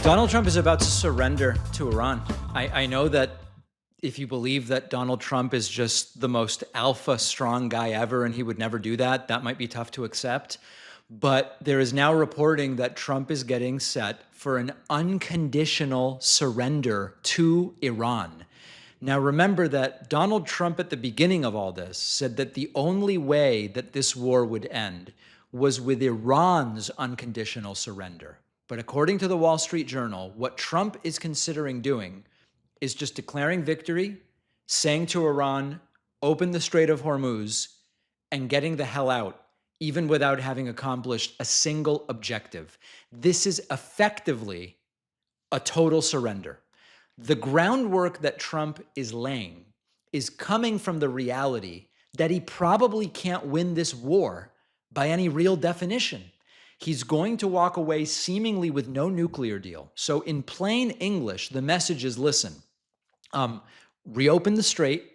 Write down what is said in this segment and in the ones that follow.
Donald Trump is about to surrender to Iran. I know that if you believe that Donald Trump is just the most alpha strong guy ever and he would never do that, that might be tough to accept. But there is now reporting that Trump is getting set for an unconditional surrender to Iran. Now, remember that Donald Trump at the beginning of all this said that the only way that this war would end was with Iran's unconditional surrender. But according to the Wall Street Journal, what Trump is considering doing is just declaring victory, saying to Iran, open the Strait of Hormuz, and getting the hell out, even without having accomplished a single objective. This is effectively a total surrender. The groundwork that Trump is laying is coming from the reality that he probably can't win this war by any real definition. He's going to walk away seemingly with no nuclear deal. So in plain English, the message is, listen, reopen the strait,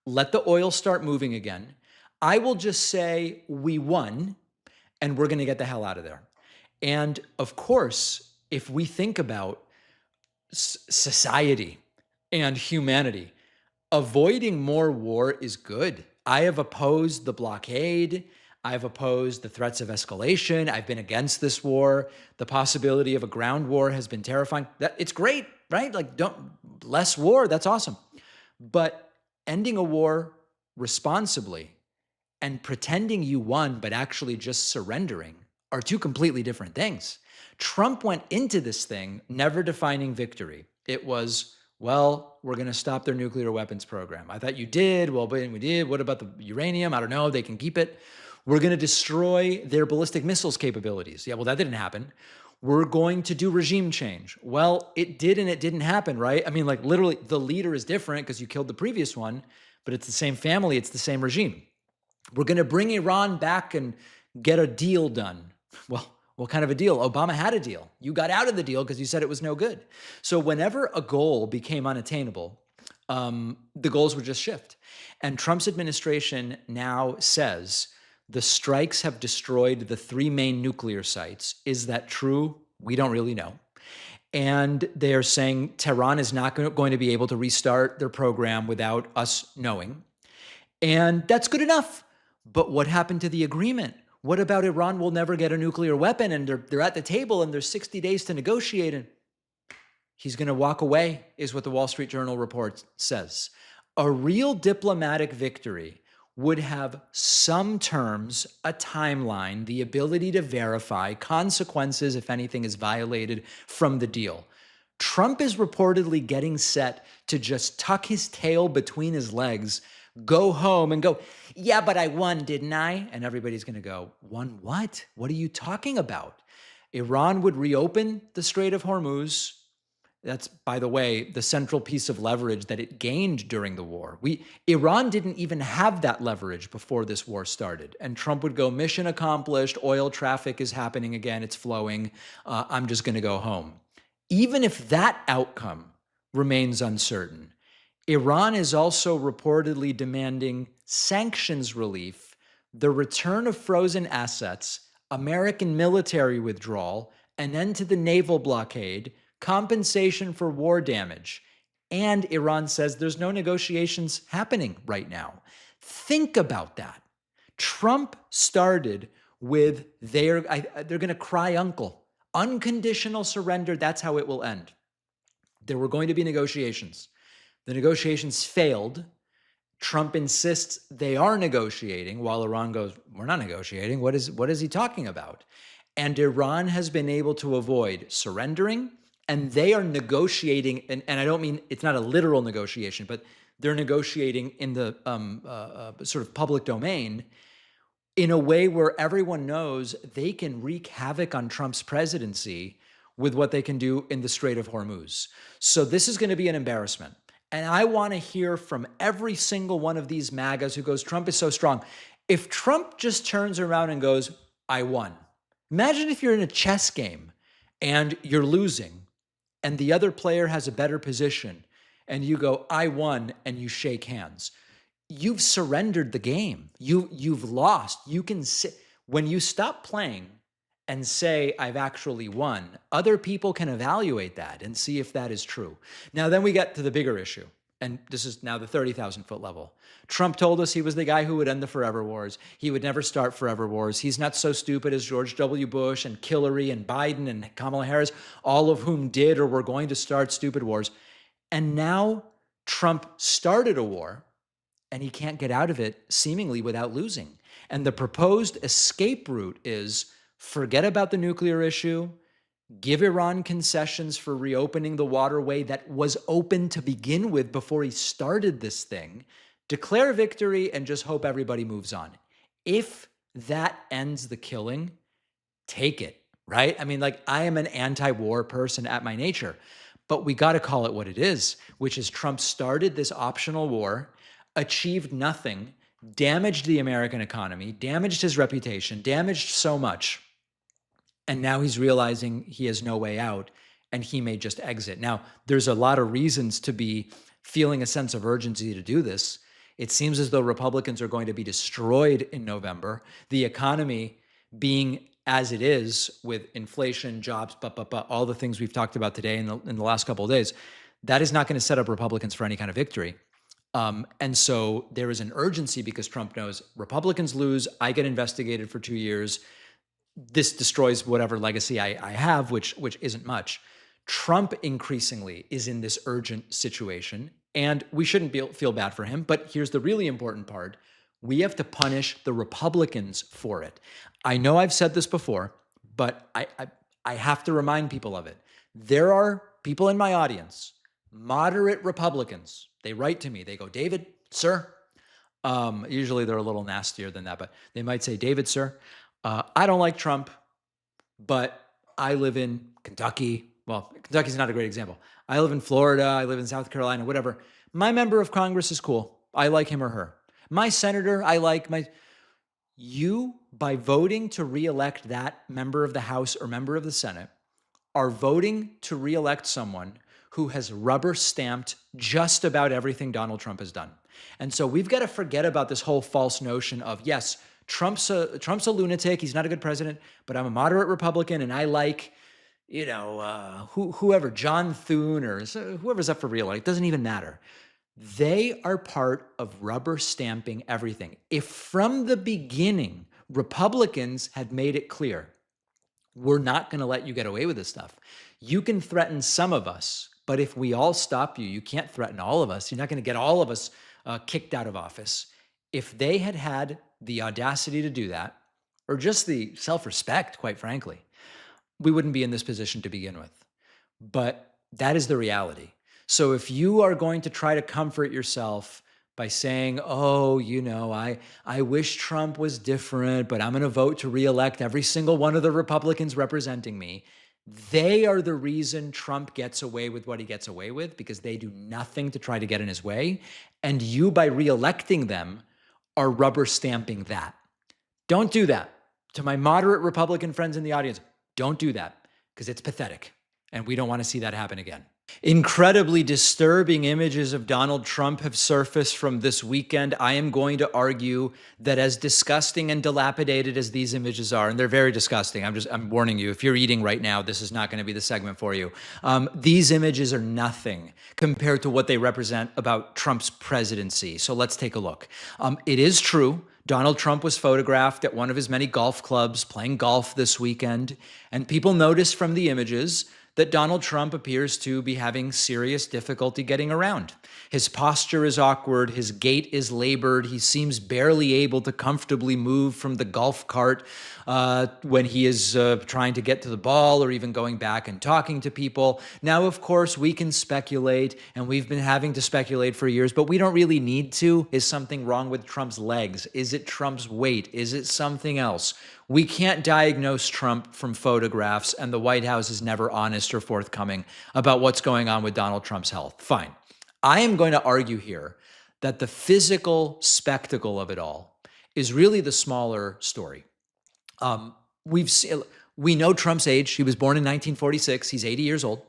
let the oil start moving again. I will just say we won and we're going to get the hell out of there. And of course, if we think about society and humanity, avoiding more war is good. I have opposed the blockade. I've opposed the threats of escalation. I've been against this war. The possibility of a ground war has been terrifying. It's great, right? Like, less war, that's awesome. But ending a war responsibly and pretending you won, but actually just surrendering are two completely different things. Trump went into this thing never defining victory. It was, well, we're going to stop their nuclear weapons program. I thought you did. Well, but we did. What about the uranium? I don't know. They can keep it. We're going to destroy their ballistic missiles capabilities. Yeah, well, that didn't happen. We're going to do regime change. Well, it did and it didn't happen, right? I mean, like literally the leader is different because you killed the previous one, but it's the same family. It's the same regime. We're going to bring Iran back and get a deal done. Well, what kind of a deal? Obama had a deal. You got out of the deal because you said it was no good. So whenever a goal became unattainable, the goals would just shift. And Trump's administration now says the strikes have destroyed the three main nuclear sites. Is that true? We don't really know. And they're saying Tehran is not going to be able to restart their program without us knowing. And that's good enough. But what happened to the agreement? What about Iran will never get a nuclear weapon and they're at the table and there's 60 days to negotiate and he's going to walk away, is what the Wall Street Journal report says. A real diplomatic victory would have some terms, a timeline, the ability to verify consequences if anything is violated from the deal. Trump is reportedly getting set to just tuck his tail between his legs, go home and go, yeah, but I won, didn't I? And everybody's going to go, won what? What are you talking about? Iran would reopen the Strait of Hormuz. That's, by the way, the central piece of leverage that it gained during the war. Iran didn't even have that leverage before this war started. And Trump would go, mission accomplished, oil traffic is happening again, it's flowing, I'm just going to go home. Even if that outcome remains uncertain, Iran is also reportedly demanding sanctions relief, the return of frozen assets, American military withdrawal, an end to the naval blockade, compensation for war damage. And Iran says there's no negotiations happening right now. Think about that. Trump started with they're going to cry uncle. Unconditional surrender, that's how it will end. There were going to be negotiations. The negotiations failed. Trump insists they are negotiating, while Iran goes, we're not negotiating. What is he talking about? And Iran has been able to avoid surrendering, and they are negotiating, and I don't mean it's not a literal negotiation, but they're negotiating in the sort of public domain in a way where everyone knows they can wreak havoc on Trump's presidency with what they can do in the Strait of Hormuz. So this is going to be an embarrassment. And I want to hear from every single one of these MAGAs who goes, Trump is so strong. If Trump just turns around and goes, I won. Imagine if you're in a chess game and you're losing and the other player has a better position and you go, I won, and you shake hands. You've surrendered the game. You've lost. You can sit. When you stop playing and say, I've actually won, other people can evaluate that and see if that is true. Now, then we get to the bigger issue. And this is now the 30,000 foot level. Trump told us he was the guy who would end the forever wars. He would never start forever wars. He's not so stupid as George W. Bush and Hillary and Biden and Kamala Harris, all of whom did or were going to start stupid wars. And now Trump started a war and he can't get out of it seemingly without losing. And the proposed escape route is forget about the nuclear issue, give Iran concessions for reopening the waterway that was open to begin with before he started this thing, declare victory, and just hope everybody moves on. If that ends the killing, take it, right? I mean, like, I am an anti-war person at my nature, but we got to call it what it is, which is Trump started this optional war, achieved nothing, damaged the American economy, damaged his reputation, damaged so much. And now he's realizing he has no way out and he may just exit. Now, there's a lot of reasons to be feeling a sense of urgency to do this. It seems as though Republicans are going to be destroyed in November. The economy being as it is with inflation, jobs, all the things we've talked about today in the last couple of days, that is not going to set up Republicans for any kind of victory. And so there is an urgency because Trump knows Republicans lose, I get investigated for 2 years. This destroys whatever legacy I have, which isn't much. Trump increasingly is in this urgent situation, and we shouldn't feel bad for him. But here's the really important part. We have to punish the Republicans for it. I know I've said this before, but I have to remind people of it. There are people in my audience, moderate Republicans. They write to me. They go, David, sir. Usually they're a little nastier than that, but they might say, David, sir. I don't like Trump, but I live in Kentucky. Well, Kentucky's not a great example. I live in Florida. I live in South Carolina, whatever. My member of Congress is cool. I like him or her. My senator, I like my... You, by voting to reelect that member of the House or member of the Senate, are voting to reelect someone who has rubber stamped just about everything Donald Trump has done. And so we've got to forget about this whole false notion of, yes, Trump's a lunatic. He's not a good president, but I'm a moderate Republican and I like, whoever, John Thune or whoever's up for real. It doesn't even matter. They are part of rubber stamping everything. If from the beginning, Republicans had made it clear, we're not going to let you get away with this stuff. You can threaten some of us, but if we all stop you, you can't threaten all of us. You're not going to get all of us kicked out of office. If they had had the audacity to do that, or just the self-respect, quite frankly, we wouldn't be in this position to begin with. But that is the reality. So if you are going to try to comfort yourself by saying, oh, I wish Trump was different, but I'm going to vote to reelect every single one of the Republicans representing me, they are the reason Trump gets away with what he gets away with, because they do nothing to try to get in his way. And you, by reelecting them, are rubber stamping that. Don't do that. To my moderate Republican friends in the audience, don't do that, because it's pathetic. And we don't want to see that happen again. Incredibly disturbing images of Donald Trump have surfaced from this weekend. I am going to argue that as disgusting and dilapidated as these images are, and they're very disgusting, I'm warning you, if you're eating right now, this is not going to be the segment for you. These images are nothing compared to what they represent about Trump's presidency. So let's take a look. It is true, Donald Trump was photographed at one of his many golf clubs playing golf this weekend, and people noticed from the images that Donald Trump appears to be having serious difficulty getting around. His posture is awkward, his gait is labored, he seems barely able to comfortably move from the golf cart when he is trying to get to the ball or even going back and talking to people. Now, of course, we can speculate, and we've been having to speculate for years, but we don't really need to. Is something wrong with Trump's legs? Is it Trump's weight? Is it something else? We can't diagnose Trump from photographs, and the White House is never honest or forthcoming about what's going on with Donald Trump's health. Fine. I am going to argue here that the physical spectacle of it all is really the smaller story. We know Trump's age. He was born in 1946. He's 80 years old.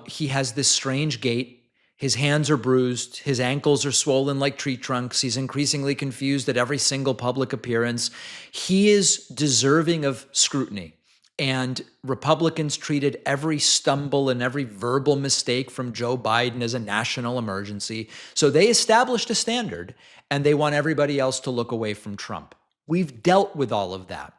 He has this strange gait. His hands are bruised. His ankles are swollen like tree trunks. He's increasingly confused at every single public appearance. He is deserving of scrutiny. And Republicans treated every stumble and every verbal mistake from Joe Biden as a national emergency. So they established a standard, and they want everybody else to look away from Trump. We've dealt with all of that.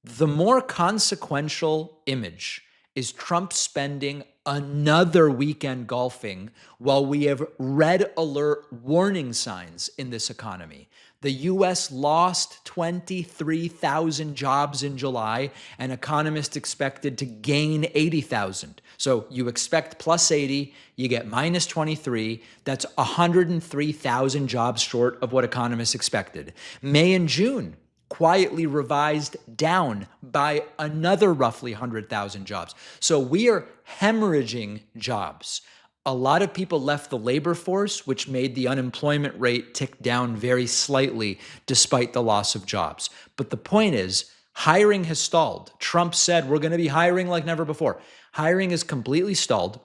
The more consequential image is Trump spending another weekend golfing while we have red alert warning signs in this economy. The US lost 23,000 jobs in July, and economists expected to gain 80,000. So you expect plus 80, you get minus 23. That's 103,000 jobs short of what economists expected. May and June quietly revised down by another roughly 100,000 jobs. So we are hemorrhaging jobs. A lot of people left the labor force, which made the unemployment rate tick down very slightly despite the loss of jobs. But the point is, hiring has stalled. Trump said we're going to be hiring like never before. Hiring is completely stalled.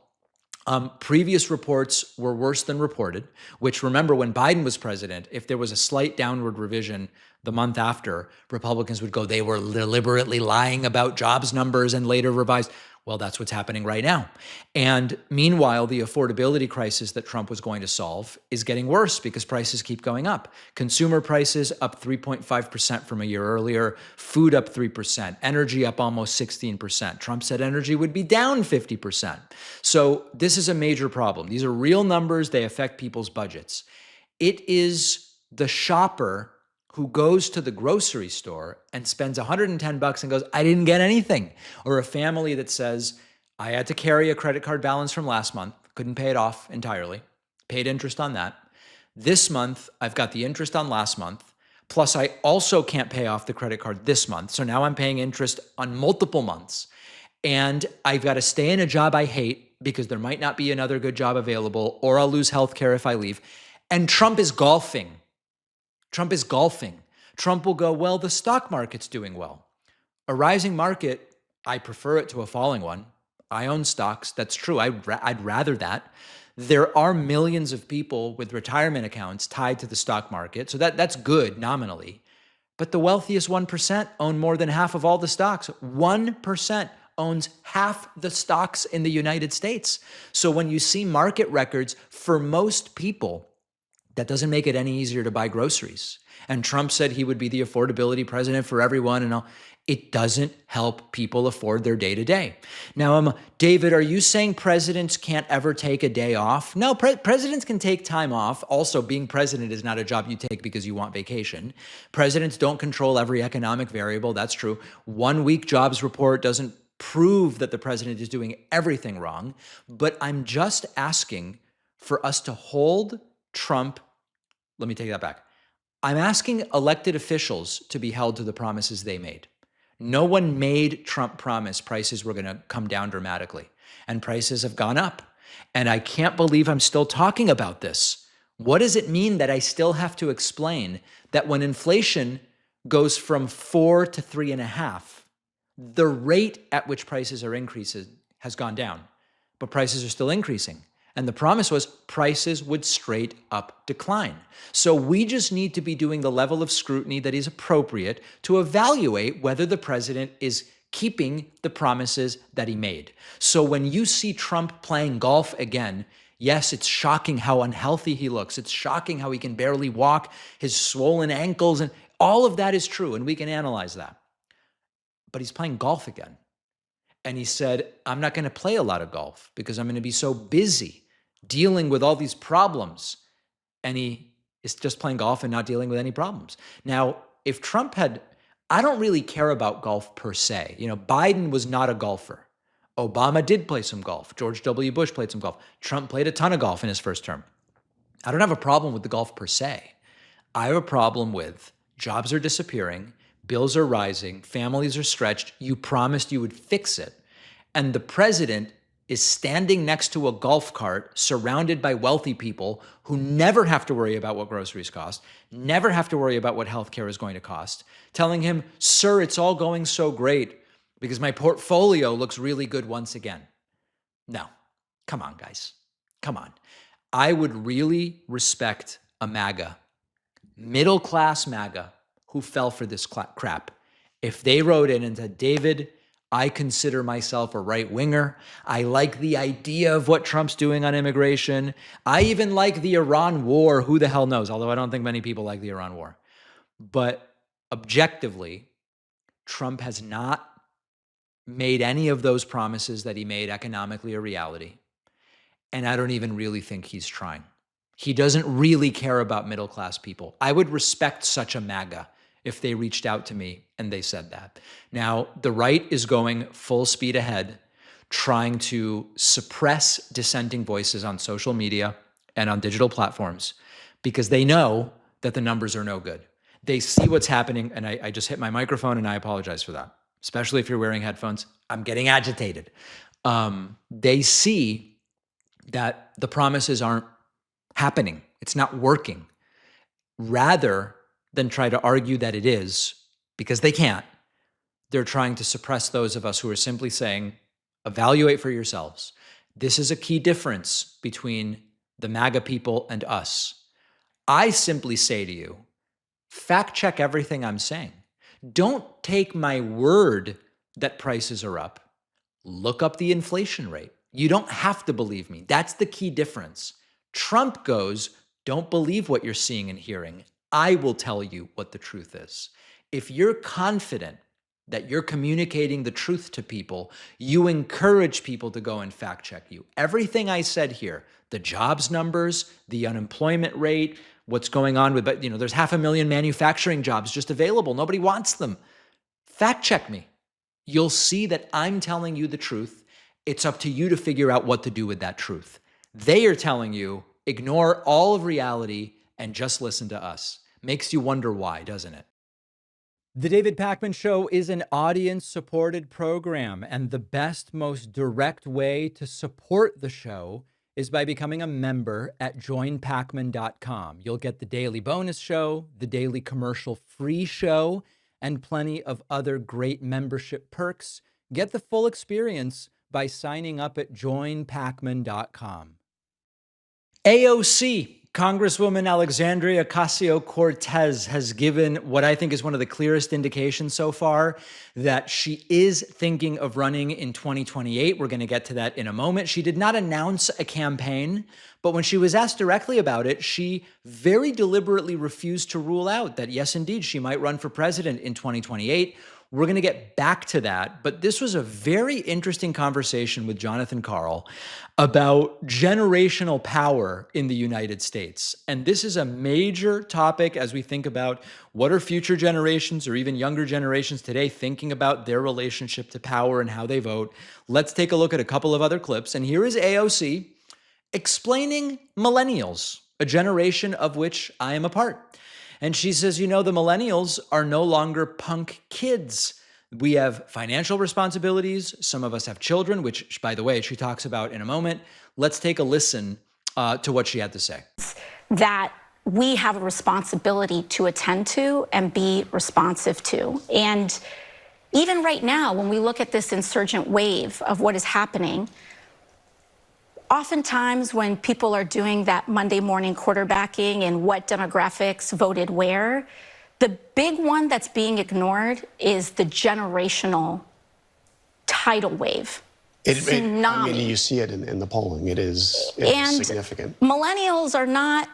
Previous reports were worse than reported, which, remember, when Biden was president, if there was a slight downward revision the month after, Republicans would go, they were deliberately lying about jobs numbers and later revised. Well, that's what's happening right now. And meanwhile, the affordability crisis that Trump was going to solve is getting worse because prices keep going up. Consumer prices up 3.5% from a year earlier, food up 3%, energy up almost 16%. Trump said energy would be down 50%. So this is a major problem. These are real numbers. They affect people's budgets. It is the shopper who goes to the grocery store and spends $110 and goes, I didn't get anything. Or a family that says, I had to carry a credit card balance from last month, couldn't pay it off entirely, paid interest on that. This month, I've got the interest on last month, plus I also can't pay off the credit card this month. So now I'm paying interest on multiple months. And I've got to stay in a job I hate because there might not be another good job available, or I'll lose healthcare if I leave. And Trump is golfing. Trump is golfing. Trump will go, well, the stock market's doing well. A rising market, I prefer it to a falling one. I own stocks. That's true. I'd rather that. There are millions of people with retirement accounts tied to the stock market. So that's good nominally. But the wealthiest 1% own more than half of all the stocks. 1% owns half the stocks in the United States. So when you see market records, for most people, that doesn't make it any easier to buy groceries. And Trump said he would be the affordability president for everyone and all. It doesn't help people afford their day-to-day. Now, David, are you saying presidents can't ever take a day off? No, presidents can take time off. Also, being president is not a job you take because you want vacation. Presidents don't control every economic variable. That's true. 1 week jobs report doesn't prove that the president is doing everything wrong. But I'm just asking for us to hold Trump, let me take that back. I'm asking elected officials to be held to the promises they made. No one made Trump promise prices were going to come down dramatically, and prices have gone up. And I can't believe I'm still talking about this. What does it mean that I still have to explain that when inflation goes from 4 to 3.5, the rate at which prices are increasing has gone down, but prices are still increasing? And the promise was prices would straight up decline. So we just need to be doing the level of scrutiny that is appropriate to evaluate whether the president is keeping the promises that he made. So when you see Trump playing golf again, yes, it's shocking how unhealthy he looks. It's shocking how he can barely walk, his swollen ankles, and all of that is true, and we can analyze that. But he's playing golf again. And he said, I'm not going to play a lot of golf because I'm going to be so busy dealing with all these problems. And he is just playing golf and not dealing with any problems. Now, if Trump had, I don't really care about golf per se. You know, Biden was not a golfer. Obama did play some golf. George W. Bush played some golf. Trump played a ton of golf in his first term. I don't have a problem with the golf per se. I have a problem with jobs are disappearing, bills are rising, families are stretched. You promised you would fix it. And the president is standing next to a golf cart surrounded by wealthy people who never have to worry about what groceries cost, never have to worry about what healthcare is going to cost, telling him, sir, it's all going so great because my portfolio looks really good once again. No, come on, guys. Come on. I would really respect a MAGA, middle-class MAGA, who fell for this crap if they wrote in and said, David, I consider myself a right winger. I like the idea of what Trump's doing on immigration. I even like the Iran war. Who the hell knows? Although I don't think many people like the Iran war. But objectively, Trump has not made any of those promises that he made economically a reality. And I don't even really think he's trying. He doesn't really care about middle-class people. I would respect such a MAGA if they reached out to me and they said that. Now, the right is going full speed ahead, trying to suppress dissenting voices on social media and on digital platforms because they know that the numbers are no good. They see what's happening, and I just hit my microphone, and I apologize for that, especially if you're wearing headphones. I'm getting agitated. They see that the promises aren't happening. It's not working. Rather than try to argue that it is, because they can't, they're trying to suppress those of us who are simply saying, evaluate for yourselves. This is a key difference between the MAGA people and us. I simply say to you, fact check everything I'm saying. Don't take my word that prices are up. Look up the inflation rate. You don't have to believe me. That's the key difference. Trump goes, don't believe what you're seeing and hearing. I will tell you what the truth is. If you're confident that you're communicating the truth to people, you encourage people to go and fact check you. Everything I said here, the jobs numbers, the unemployment rate, what's going on with, there's 500,000 manufacturing jobs just available. Nobody wants them. Fact check me. You'll see that I'm telling you the truth. It's up to you to figure out what to do with that truth. They are telling you, ignore all of reality and just listen to us. Makes you wonder why, doesn't it? The David Pakman Show is an audience-supported program, and the best, most direct way to support the show is by becoming a member at joinpakman.com. You'll get the daily bonus show, the daily commercial-free show, and plenty of other great membership perks. Get the full experience by signing up at joinpakman.com. AOC, Congresswoman Alexandria Ocasio-Cortez, has given what I think is one of the clearest indications so far that she is thinking of running in 2028. We're going to get to that in a moment. She did not announce a campaign, but when she was asked directly about it, she very deliberately refused to rule out that, yes, indeed, she might run for president in 2028. We're going to get back to that, but this was a very interesting conversation with Jonathan Karl about generational power in the United States. And this is a major topic as we think about what are future generations or even younger generations today thinking about their relationship to power and how they vote. Let's take a look at a couple of other clips. And here is AOC explaining millennials, a generation of which I am a part. And she says, the millennials are no longer punk kids. We have financial responsibilities. Some of us have children, which, by the way, she talks about in a moment. Let's take a listen to what she had to say. That we have a responsibility to attend to and be responsive to. And even right now, when we look at this insurgent wave of what is happening, oftentimes when people are doing that Monday morning quarterbacking and what demographics voted where, the big one that's being ignored is the generational tidal wave. Tsunami. I mean, you see it in the polling. It is significant. Millennials are not,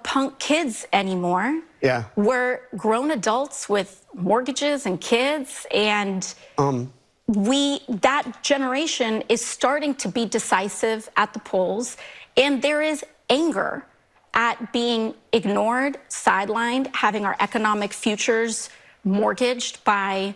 punk kids anymore. Yeah. We're grown adults with mortgages and kids, and that generation is starting to be decisive at the polls, and there is anger at being ignored, sidelined, having our economic futures mortgaged by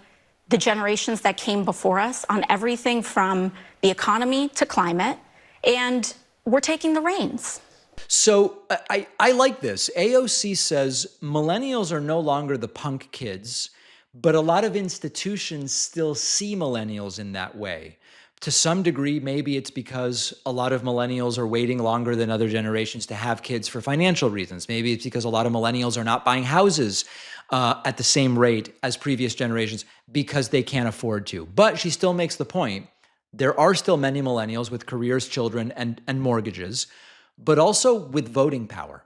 the generations that came before us on everything from the economy to climate, and we're taking the reins. So I like this. AOC says millennials are no longer the punk kids, but a lot of institutions still see millennials in that way. To some degree, maybe it's because a lot of millennials are waiting longer than other generations to have kids for financial reasons. Maybe it's because a lot of millennials are not buying houses at the same rate as previous generations because they can't afford to. But she still makes the point, there are still many millennials with careers, children, and mortgages, but also with voting power.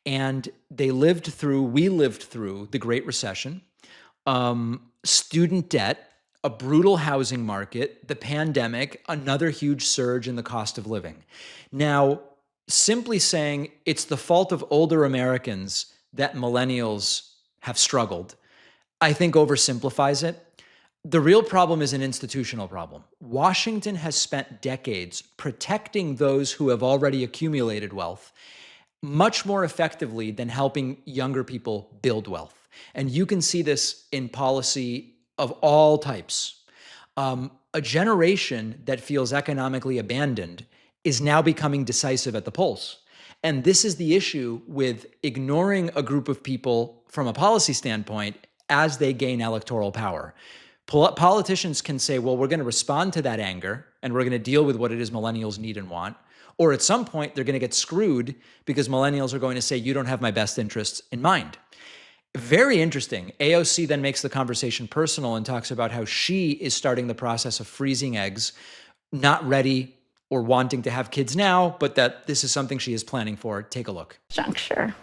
And we lived through the Great Recession. Student debt a brutal housing market, the pandemic, another huge surge in the cost of living. Now, simply saying it's the fault of older Americans that millennials have struggled, I think oversimplifies it. The real problem is an institutional problem. Washington has spent decades protecting those who have already accumulated wealth much more effectively than helping younger people build wealth. And you can see this in policy of all types. A generation that feels economically abandoned is now becoming decisive at the polls. And this is the issue with ignoring a group of people from a policy standpoint as they gain electoral power. Politicians can say, well, we're going to respond to that anger and we're going to deal with what it is millennials need and want. Or at some point, they're going to get screwed because millennials are going to say, you don't have my best interests in mind. Very interesting. AOC then makes the conversation personal and talks about how she is starting the process of freezing eggs, not ready or wanting to have kids now, but that this is something she is planning for. Take a look. Juncture.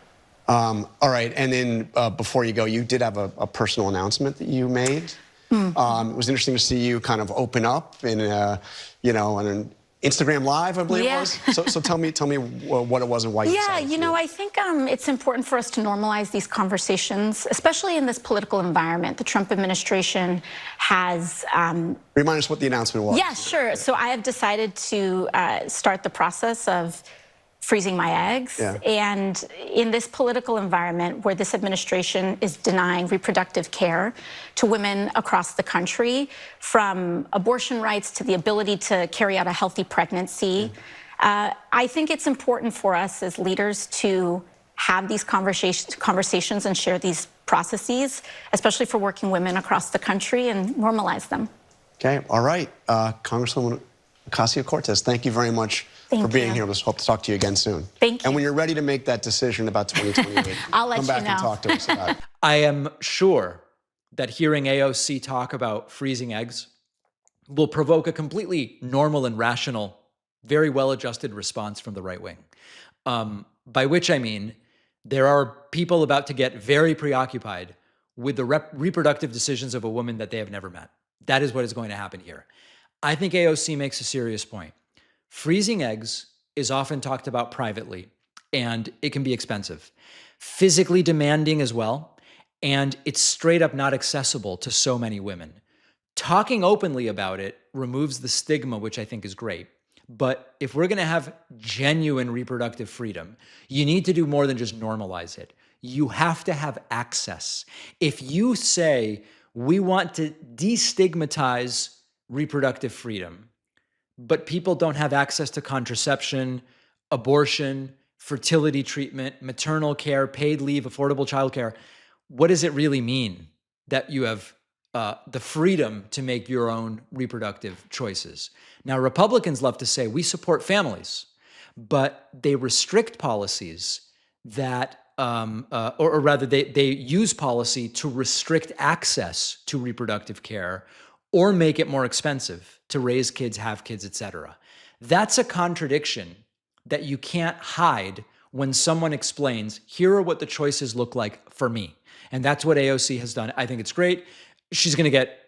All right. And then before you go, you did have a personal announcement that you made. It was interesting to see you kind of open up in, on an Instagram Live, I believe it was. So tell me what it was and why you decided to do it. I think it's important for us to normalize these conversations, especially in this political environment. The Trump administration has... Remind us what the announcement was. Yeah, sure. So I have decided to start the process of freezing my eggs. Yeah. And in this political environment where this administration is denying reproductive care to women across the country, from abortion rights to the ability to carry out a healthy pregnancy, I think it's important for us as leaders to have these conversations and share these processes, especially for working women across the country, and normalize them. Okay, all right. Congresswoman Ocasio-Cortez, thank you very much for being here. Let's hope to talk to you again soon. Thank you. And when you're ready to make that decision about 2028, I'll let come back you know. and talk to us about it. I am sure that hearing AOC talk about freezing eggs will provoke a completely normal and rational, very well-adjusted response from the right wing. By which I mean, there are people about to get very preoccupied with the reproductive decisions of a woman that they have never met. That is what is going to happen here. I think AOC makes a serious point. Freezing eggs is often talked about privately, and it can be expensive, physically demanding as well, and it's straight up not accessible to so many women. Talking openly about it removes the stigma, which I think is great. But if we're going to have genuine reproductive freedom, you need to do more than just normalize it. You have to have access. If you say we want to destigmatize reproductive freedom, but people don't have access to contraception, abortion, fertility treatment, maternal care, paid leave, affordable childcare, what does it really mean that you have the freedom to make your own reproductive choices? Now, Republicans love to say we support families, but they restrict policies that, or rather they use policy to restrict access to reproductive care or make it more expensive to raise kids, have kids, et cetera. That's a contradiction that you can't hide when someone explains, here are what the choices look like for me. And that's what AOC has done. I think it's great. She's going to get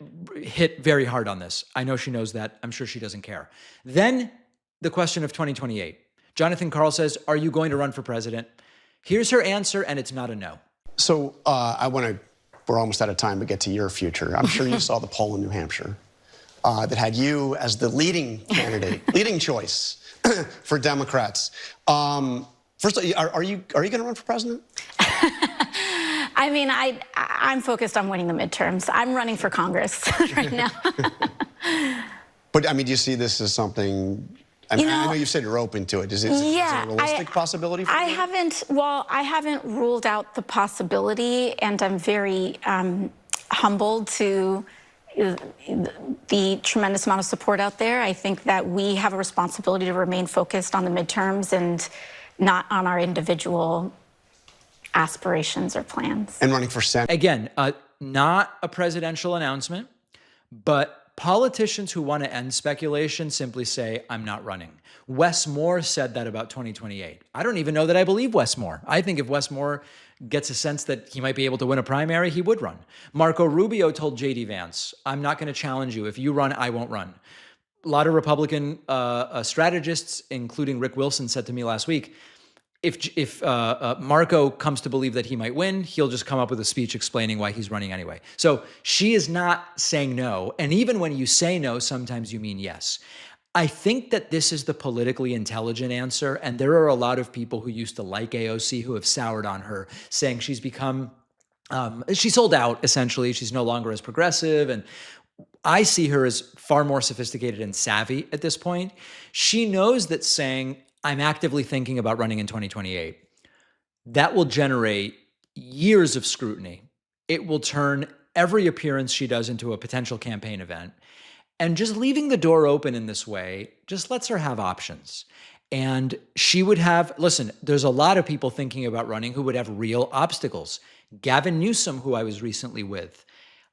hit very hard on this. I know she knows that. I'm sure she doesn't care. Then the question of 2028. Jonathan Karl says, are you going to run for president? Here's her answer, and it's not a no. So we're almost out of time to get to your future. I'm sure you saw the poll in New Hampshire that had you as the leading candidate, leading choice for Democrats. First, are you going to run for president? I mean, I'm focused on winning the midterms. I'm running for Congress right now. But I mean, do you see this as something? I know you said you're open to it. Is it a realistic possibility for you? I haven't ruled out the possibility, and I'm very humbled to the tremendous amount of support out there. I think that we have a responsibility to remain focused on the midterms and not on our individual aspirations or plans. And running for Senate. Again, not a presidential announcement, but politicians who want to end speculation simply say, I'm not running. Wes Moore said that about 2028. I don't even know that I believe Wes Moore. I think if Wes Moore gets a sense that he might be able to win a primary, he would run. Marco Rubio told J.D. Vance, I'm not going to challenge you. If you run, I won't run. A lot of Republican strategists, including Rick Wilson, said to me last week, if Marco comes to believe that he might win, he'll just come up with a speech explaining why he's running anyway. So she is not saying no. And even when you say no, sometimes you mean yes. I think that this is the politically intelligent answer. And there are a lot of people who used to like AOC who have soured on her, saying she's become, she sold out, essentially. She's no longer as progressive. And I see her as far more sophisticated and savvy at this point. She knows that saying, I'm actively thinking about running in 2028, that will generate years of scrutiny. It will turn every appearance she does into a potential campaign event. And just leaving the door open in this way just lets her have options. And she would have, listen, there's a lot of people thinking about running who would have real obstacles. Gavin Newsom, who I was recently with,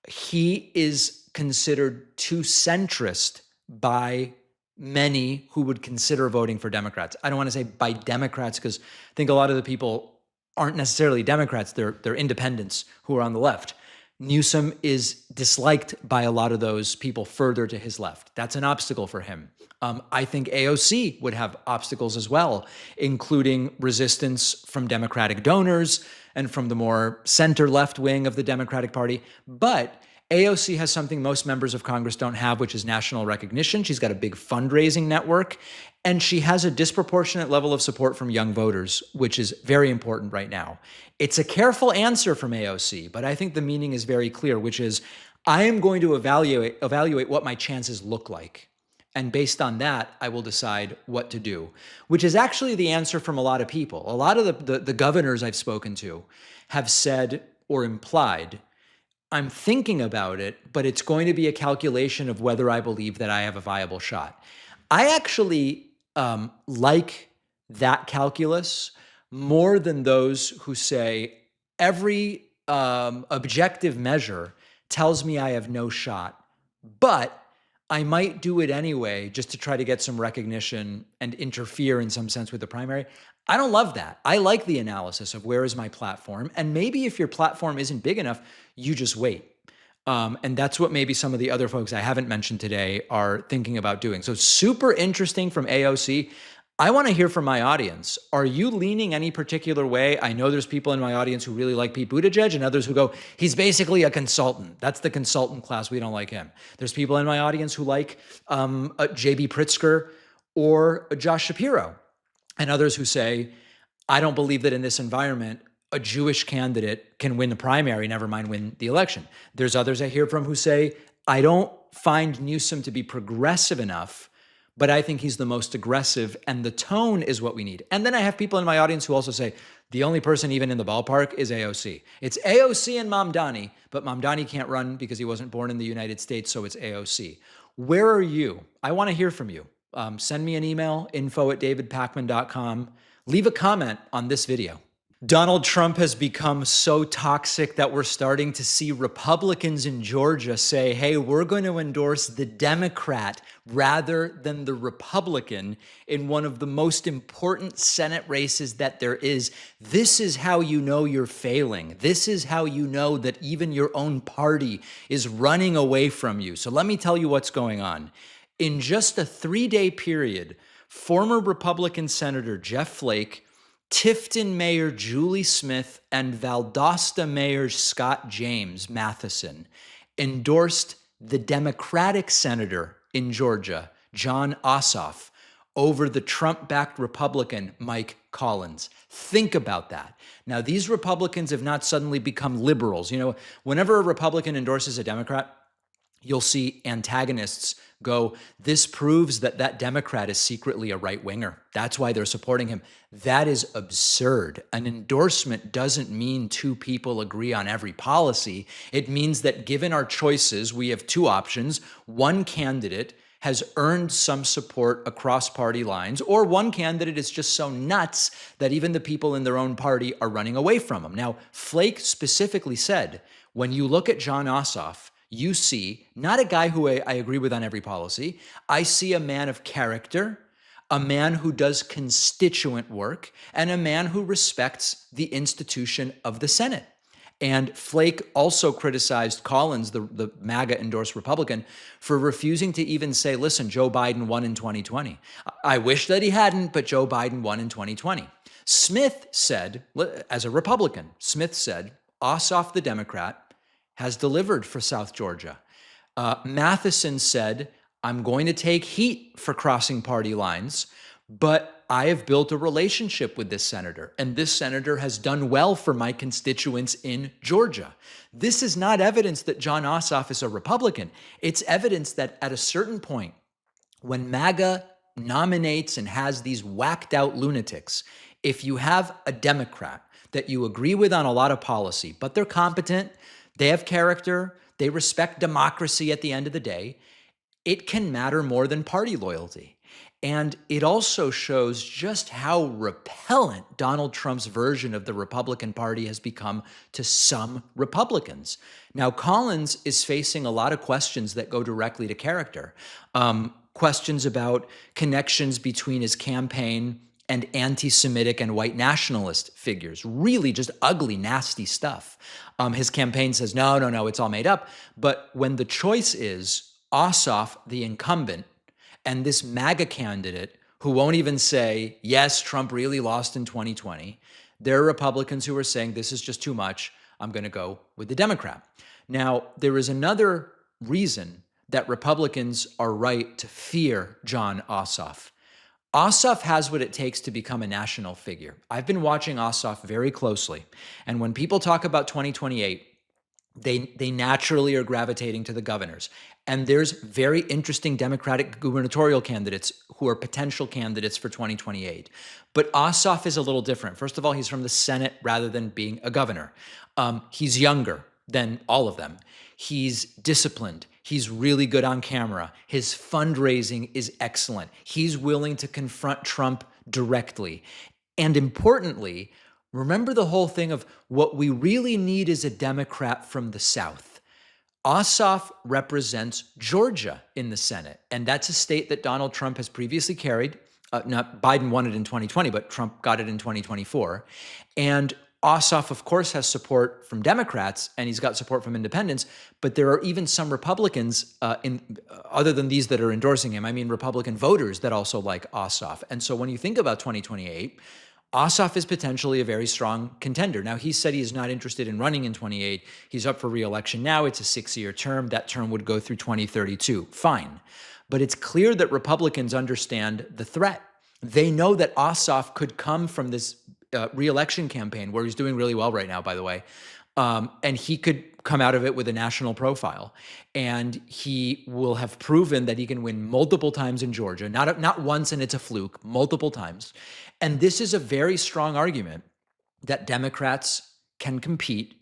he is considered too centrist by many who would consider voting for Democrats. I don't want to say by Democrats because I think a lot of the people aren't necessarily Democrats. They're independents who are on the left. Newsom is disliked by a lot of those people further to his left. That's an obstacle for him. I think AOC would have obstacles as well, including resistance from Democratic donors and from the more center-left wing of the Democratic Party. But AOC has something most members of Congress don't have, which is national recognition. She's got a big fundraising network, and she has a disproportionate level of support from young voters, which is very important right now. It's a careful answer from AOC, but I think the meaning is very clear, which is I am going to evaluate what my chances look like. And based on that, I will decide what to do, which is actually the answer from a lot of people. A lot of the governors I've spoken to have said or implied, I'm thinking about it, but it's going to be a calculation of whether I believe that I have a viable shot. I actually like that calculus more than those who say every objective measure tells me I have no shot, but I might do it anyway just to try to get some recognition and interfere in some sense with the primary. I don't love that. I like the analysis of where is my platform. And maybe if your platform isn't big enough, you just wait. And that's what maybe some of the other folks I haven't mentioned today are thinking about doing. So super interesting from AOC. I want to hear from my audience. Are you leaning any particular way? I know there's people in my audience who really like Pete Buttigieg and others who go, he's basically a consultant. That's the consultant class. We don't like him. There's people in my audience who like J.B. Pritzker or Josh Shapiro, and others who say, I don't believe that in this environment, a Jewish candidate can win the primary, never mind win the election. There's others I hear from who say, I don't find Newsom to be progressive enough, but I think he's the most aggressive, and the tone is what we need. And then I have people in my audience who also say, the only person even in the ballpark is AOC. It's AOC and Mamdani, but Mamdani can't run because he wasn't born in the United States, so it's AOC. Where are you? I want to hear from you. Send me an email, info@davidpakman.com. Leave a comment on this video. Donald Trump has become so toxic that we're starting to see Republicans in Georgia say, hey, we're going to endorse the Democrat rather than the Republican in one of the most important Senate races that there is. This is how you know you're failing. This is how you know that even your own party is running away from you. So let me tell you what's going on. In just a 3-day period, former Republican Senator Jeff Flake, Tifton Mayor Julie Smith, and Valdosta Mayor Scott James Matheson endorsed the Democratic senator in Georgia, Jon Ossoff, over the Trump-backed Republican Mike Collins. Think about that. Now, these Republicans have not suddenly become liberals. You know, whenever a Republican endorses a Democrat, you'll see antagonists go, this proves that that Democrat is secretly a right-winger. That's why they're supporting him. That is absurd. An endorsement doesn't mean two people agree on every policy. It means that given our choices, we have two options. One candidate has earned some support across party lines, or one candidate is just so nuts that even the people in their own party are running away from him. Now, Flake specifically said, when you look at Jon Ossoff, you see not a guy who I agree with on every policy. I see a man of character, a man who does constituent work, and a man who respects the institution of the Senate. And Flake also criticized Collins, the MAGA endorsed Republican, for refusing to even say, listen, Joe Biden won in 2020. I wish that he hadn't, but Joe Biden won in 2020. Smith said, as a Republican, Smith said, Ossoff, the Democrat, has delivered for South Georgia. Matheson said, I'm going to take heat for crossing party lines, but I have built a relationship with this senator, and this senator has done well for my constituents in Georgia. This is not evidence that Jon Ossoff is a Republican. It's evidence that at a certain point, when MAGA nominates and has these whacked out lunatics, if you have a Democrat that you agree with on a lot of policy, but they're competent, they have character, they respect democracy at the end of the day, it can matter more than party loyalty. And it also shows just how repellent Donald Trump's version of the Republican Party has become to some Republicans. Now, Collins is facing a lot of questions that go directly to character. Questions about connections between his campaign and anti-Semitic and white nationalist figures. Really just ugly, nasty stuff. His campaign says, no, it's all made up. But when the choice is Ossoff, the incumbent, and this MAGA candidate who won't even say, yes, Trump really lost in 2020, there are Republicans who are saying, this is just too much, I'm going to go with the Democrat. Now, there is another reason that Republicans are right to fear Jon Ossoff. Ossoff has what it takes to become a national figure. I've been watching Ossoff very closely, and when people talk about 2028, they naturally are gravitating to the governors. And there's very interesting Democratic gubernatorial candidates who are potential candidates for 2028. But Ossoff is a little different. First of all, he's from the Senate rather than being a governor. He's younger than all of them. He's disciplined. He's really good on camera. His fundraising is excellent. He's willing to confront Trump directly. And importantly, remember the whole thing of what we really need is a Democrat from the South. Ossoff represents Georgia in the Senate, and that's a state that Donald Trump has previously carried. Not Biden won it in 2020, but Trump got it in 2024. And Ossoff, of course, has support from Democrats, and he's got support from independents, but there are even some Republicans, other than these that are endorsing him, I mean Republican voters that also like Ossoff. And so when you think about 2028, Ossoff is potentially a very strong contender. Now, he said he is not interested in running in 28. He's up for re-election now. It's a 6-year term. That term would go through 2032. Fine. But it's clear that Republicans understand the threat. They know that Ossoff could come from this re-election campaign, where he's doing really well right now, by the way, and he could come out of it with a national profile. And he will have proven that he can win multiple times in Georgia, not once and it's a fluke, multiple times. And this is a very strong argument that Democrats can compete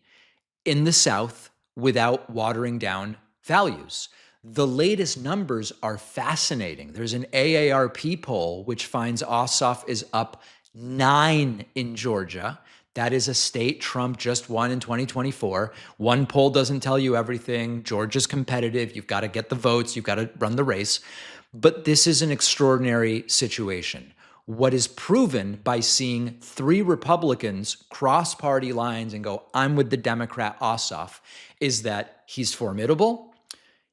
in the South without watering down values. The latest numbers are fascinating. There's an AARP poll which finds Ossoff is up 9 in Georgia. That is a state Trump just won in 2024. One poll doesn't tell you everything. Georgia's competitive. You've got to get the votes. You've got to run the race. But this is an extraordinary situation. What is proven by seeing 3 Republicans cross party lines and go, I'm with the Democrat Ossoff, is that he's formidable.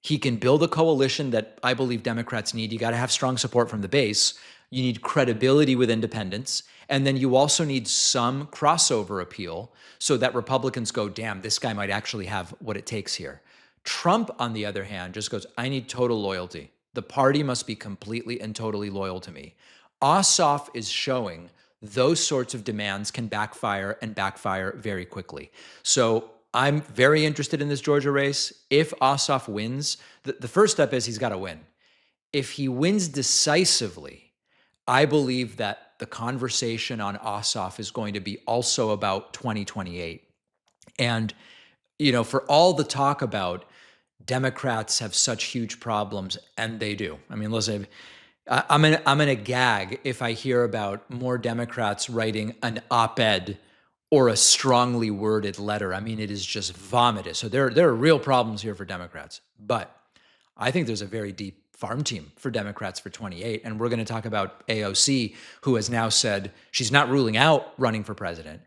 He can build a coalition that I believe Democrats need. You got to have strong support from the base. You need credibility with independents. And then you also need some crossover appeal so that Republicans go, damn, this guy might actually have what it takes here. Trump, on the other hand, just goes, I need total loyalty. The party must be completely and totally loyal to me. Ossoff is showing those sorts of demands can backfire and backfire very quickly. So I'm very interested in this Georgia race. If Ossoff wins, the first step is he's got to win. If he wins decisively, I believe that the conversation on Ossoff is going to be also about 2028. And, you know, for all the talk about Democrats have such huge problems, and they do. I mean, listen, I'm gonna gag if I hear about more Democrats writing an op-ed or a strongly worded letter. I mean, it is just vomitous. So there are real problems here for Democrats. But I think there's a very deep farm team for Democrats for 28. And we're going to talk about AOC, who has now said she's not ruling out running for president.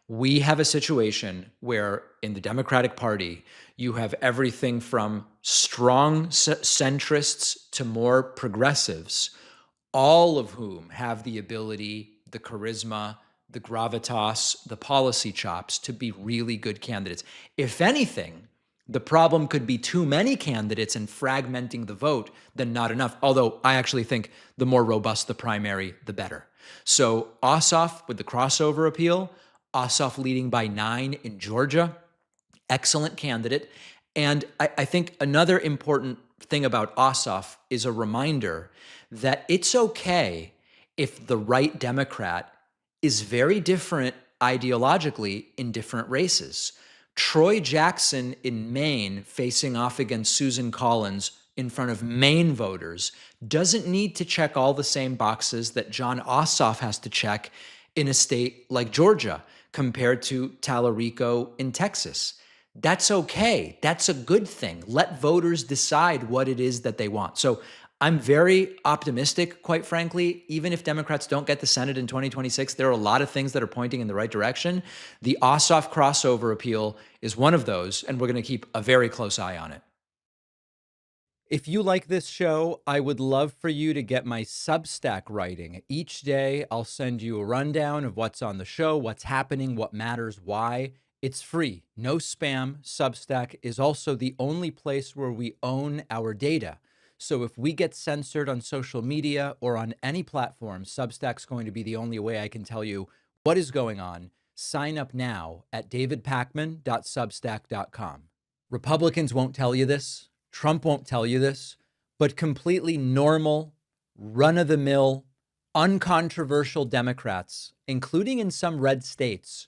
We have a situation where in the Democratic Party, you have everything from strong centrists to more progressives, all of whom have the ability, the charisma, the gravitas, the policy chops to be really good candidates. If anything, the problem could be too many candidates and fragmenting the vote than not enough. Although I actually think the more robust the primary, the better. So Ossoff with the crossover appeal, Ossoff leading by 9 in Georgia, excellent candidate. And I think another important thing about Ossoff is a reminder that it's okay if the right Democrat is very different ideologically in different races. Troy Jackson in Maine facing off against Susan Collins in front of Maine voters doesn't need to check all the same boxes that Jon Ossoff has to check in a state like Georgia compared to Tallarico in Texas. That's okay. That's a good thing. Let voters decide what it is that they want. So I'm very optimistic, quite frankly. Even if Democrats don't get the Senate in 2026, there are a lot of things that are pointing in the right direction. The Ossoff crossover appeal is one of those, and we're going to keep a very close eye on it. If you like this show, I would love for you to get my Substack writing. Each day, I'll send you a rundown of what's on the show, what's happening, what matters, why. It's free, no spam. Substack is also the only place where we own our data. So if we get censored on social media or on any platform, Substack's going to be the only way I can tell you what is going on. Sign up now at davidpakman.substack.com. Republicans won't tell you this. Trump won't tell you this, but completely normal, run-of-the-mill, uncontroversial Democrats, including in some red states,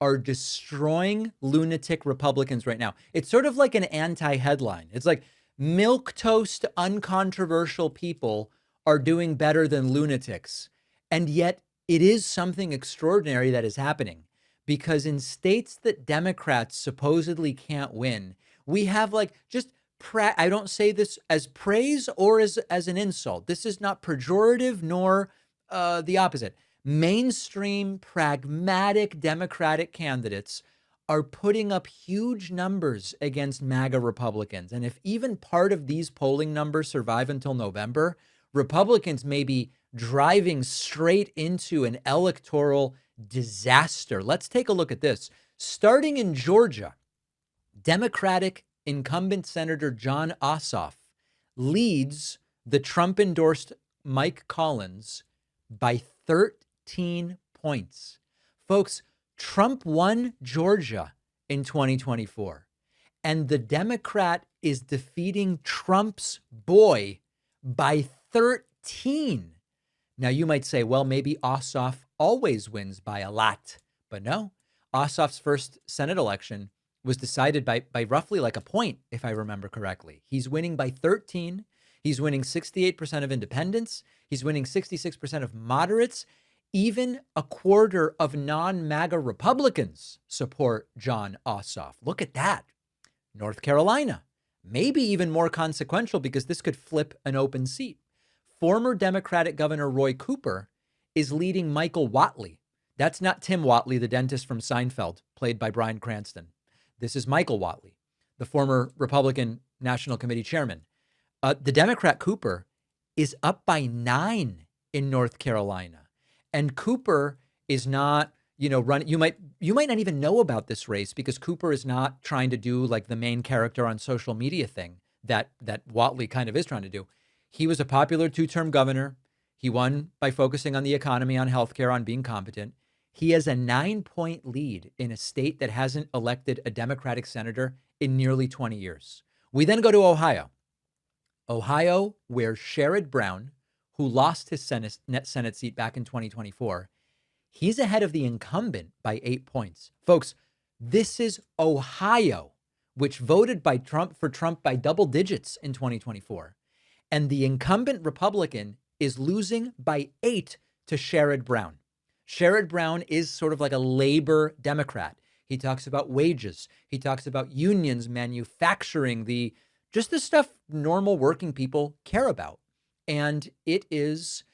are destroying lunatic Republicans right now. It's sort of like an anti-headline. It's like milquetoast, uncontroversial people are doing better than lunatics. And yet it is something extraordinary that is happening, because in states that Democrats supposedly can't win, we have like just I don't say this as praise or as an insult. This is not pejorative nor the opposite. Mainstream, pragmatic Democratic candidates are putting up huge numbers against MAGA Republicans. And if even part of these polling numbers survive until November, Republicans may be driving straight into an electoral disaster. Let's take a look at this. Starting in Georgia, Democratic incumbent Senator Jon Ossoff leads the Trump-endorsed Mike Collins by 13 points. Folks, Trump won Georgia in 2024, and the Democrat is defeating Trump's boy by 13. Now, you might say, well, maybe Ossoff always wins by a lot, but no. Ossoff's first Senate election was decided by roughly like a point, if I remember correctly. He's winning by 13. He's winning 68% of independents. He's winning 66% of moderates. Even a quarter of non-MAGA Republicans support Jon Ossoff. Look at that. North Carolina, maybe even more consequential because this could flip an open seat. Former Democratic Governor Roy Cooper is leading Michael Whatley. That's not Tim Whatley, the dentist from Seinfeld, played by Bryan Cranston. This is Michael Whatley, the former Republican National Committee chairman. The Democrat Cooper is up by 9 in North Carolina. And Cooper is not, run. You might not even know about this race because Cooper is not trying to do like the main character on social media thing that Whatley kind of is trying to do. He was a popular 2-term governor. He won by focusing on the economy, on healthcare, on being competent. He has a 9-point lead in a state that hasn't elected a Democratic senator in nearly 20 years. We then go to Ohio. Ohio, where Sherrod Brown, who lost his Senate seat back in 2024, he's ahead of the incumbent by 8 points. Folks, this is Ohio, which voted for Trump by double digits in 2024. And the incumbent Republican is losing by 8 to Sherrod Brown. Sherrod Brown is sort of like a labor Democrat. He talks about wages. He talks about unions manufacturing the just the stuff normal working people care about. And it is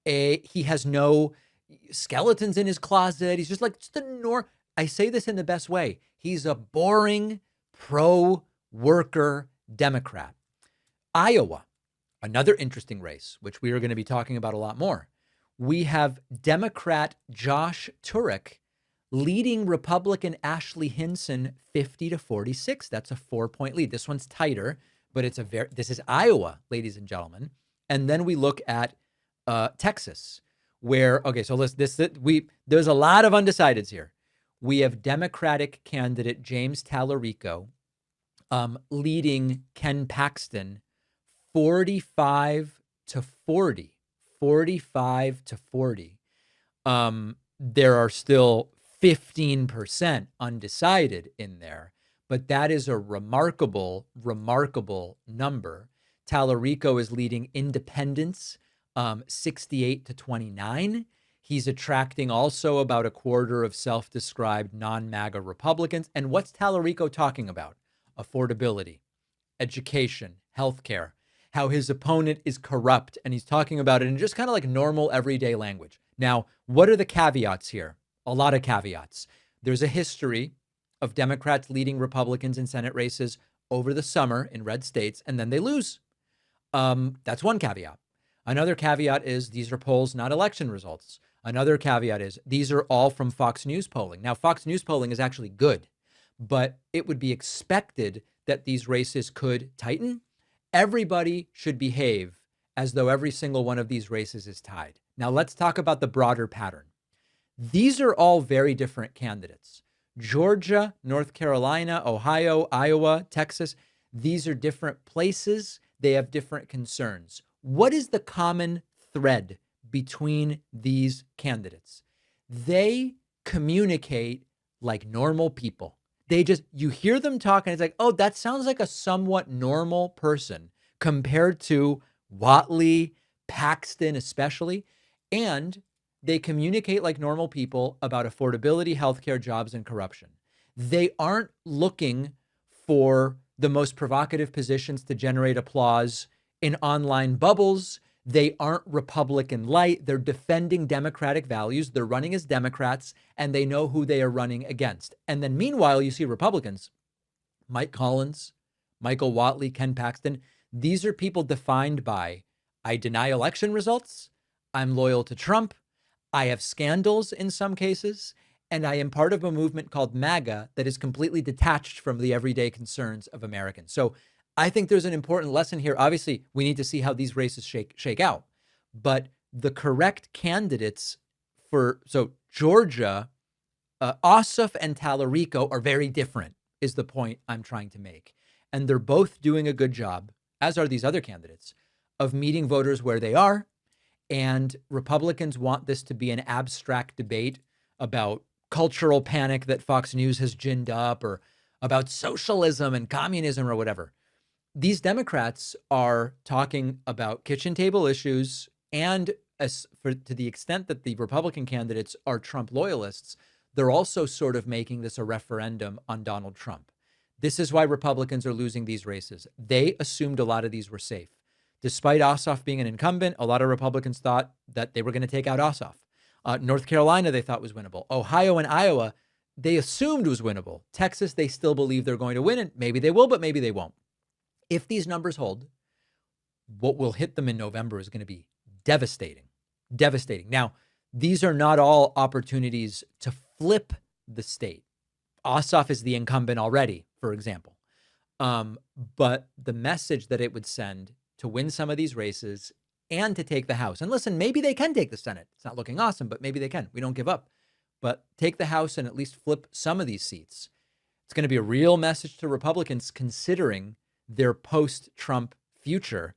he has no skeletons in his closet. He's just like, I say this in the best way. He's a boring pro-worker Democrat. Iowa, another interesting race, which we are going to be talking about a lot more. We have Democrat Josh Turek leading Republican Ashley Hinson 50-46. That's a 4-point lead. This one's tighter, but this is Iowa, ladies and gentlemen. And then we look at Texas, where, okay, so there's a lot of undecideds here. We have Democratic candidate James Tallarico leading Ken Paxton 45-40. 45-40. There are still 15% undecided in there, but that is a remarkable number. Tallarico is leading independents 68-29. He's attracting also about a quarter of self-described non-MAGA Republicans. And what's Tallarico talking about? Affordability, education, healthcare, how his opponent is corrupt. And he's talking about it in just kind of like normal everyday language. Now, what are the caveats here? A lot of caveats. There's a history of Democrats leading Republicans in Senate races over the summer in red states, and then they lose. That's one caveat. Another caveat is these are polls, not election results. Another caveat is these are all from Fox News polling. Now, Fox News polling is actually good, but it would be expected that these races could tighten. Everybody should behave as though every single one of these races is tied. Now, let's talk about the broader pattern. These are all very different candidates. Georgia, North Carolina, Ohio, Iowa, Texas, these are different places. They have different concerns. What is the common thread between these candidates? They communicate like normal people. You hear them talk and it's like, oh, that sounds like a somewhat normal person compared to Whatley, Paxton especially. And they communicate like normal people about affordability, healthcare, jobs, and corruption. They aren't looking for the most provocative positions to generate applause in online bubbles. They aren't Republican light. They're defending Democratic values. They're running as Democrats, and they know who they are running against. And then meanwhile, you see Republicans, Mike Collins, Michael Whatley, Ken Paxton. These are people defined by, I deny election results, I'm loyal to Trump, I have scandals in some cases, and I am part of a movement called MAGA that is completely detached from the everyday concerns of Americans. So I think there's an important lesson here. Obviously, we need to see how these races shake out. But the correct candidates so Georgia, Ossoff and Tallarico are very different, is the point I'm trying to make. And they're both doing a good job, as are these other candidates, of meeting voters where they are. And Republicans want this to be an abstract debate about cultural panic that Fox News has ginned up, or about socialism and communism or whatever. These Democrats are talking about kitchen table issues, and to the extent that the Republican candidates are Trump loyalists, they're also sort of making this a referendum on Donald Trump. This is why Republicans are losing these races. They assumed a lot of these were safe. Despite Ossoff being an incumbent, a lot of Republicans thought that they were going to take out Ossoff. North Carolina, they thought was winnable. Ohio and Iowa, they assumed was winnable. Texas, they still believe they're going to win, and maybe they will, but maybe they won't. If these numbers hold, what will hit them in November is going to be devastating. Devastating. Now, these are not all opportunities to flip the state. Ossoff is the incumbent already, for example. But the message that it would send to win some of these races and to take the House. And listen, maybe they can take the Senate. It's not looking awesome, but maybe they can. We don't give up. But take the House and at least flip some of these seats. It's going to be a real message to Republicans considering their post-Trump future.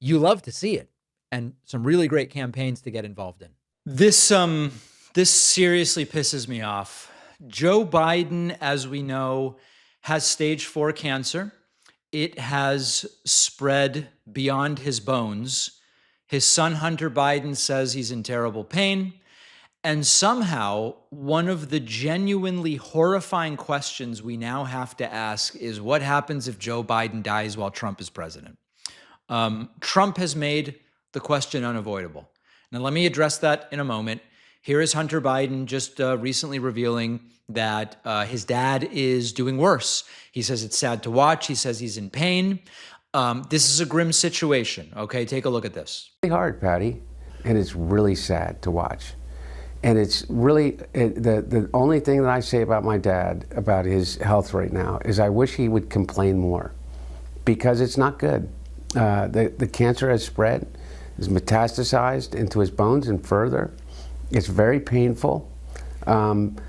You love to see it. And some really great campaigns to get involved in. This seriously pisses me off. Joe Biden, as we know, has stage 4 cancer. It has spread beyond his bones. His son, Hunter Biden, says he's in terrible pain. And somehow, one of the genuinely horrifying questions we now have to ask is what happens if Joe Biden dies while Trump is president? Trump has made the question unavoidable. Now, let me address that in a moment. Here is Hunter Biden just recently revealing that his dad is doing worse. He says it's sad to watch. He says he's in pain. This is a grim situation. Okay, take a look at this. It's really hard, Patty, and it's really sad to watch. And it's really, the only thing that I say about my dad, about his health right now, is I wish he would complain more, because it's not good. The cancer has spread, is metastasized into his bones and further. It's very painful, and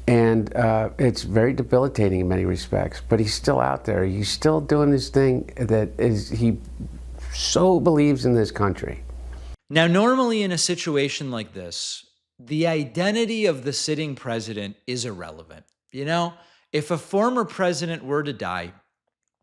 it's very debilitating in many respects. But he's still out there. He's still doing this thing that is, he so believes in this country. Now, normally in a situation like this, the identity of the sitting president is irrelevant. You know, if a former president were to die,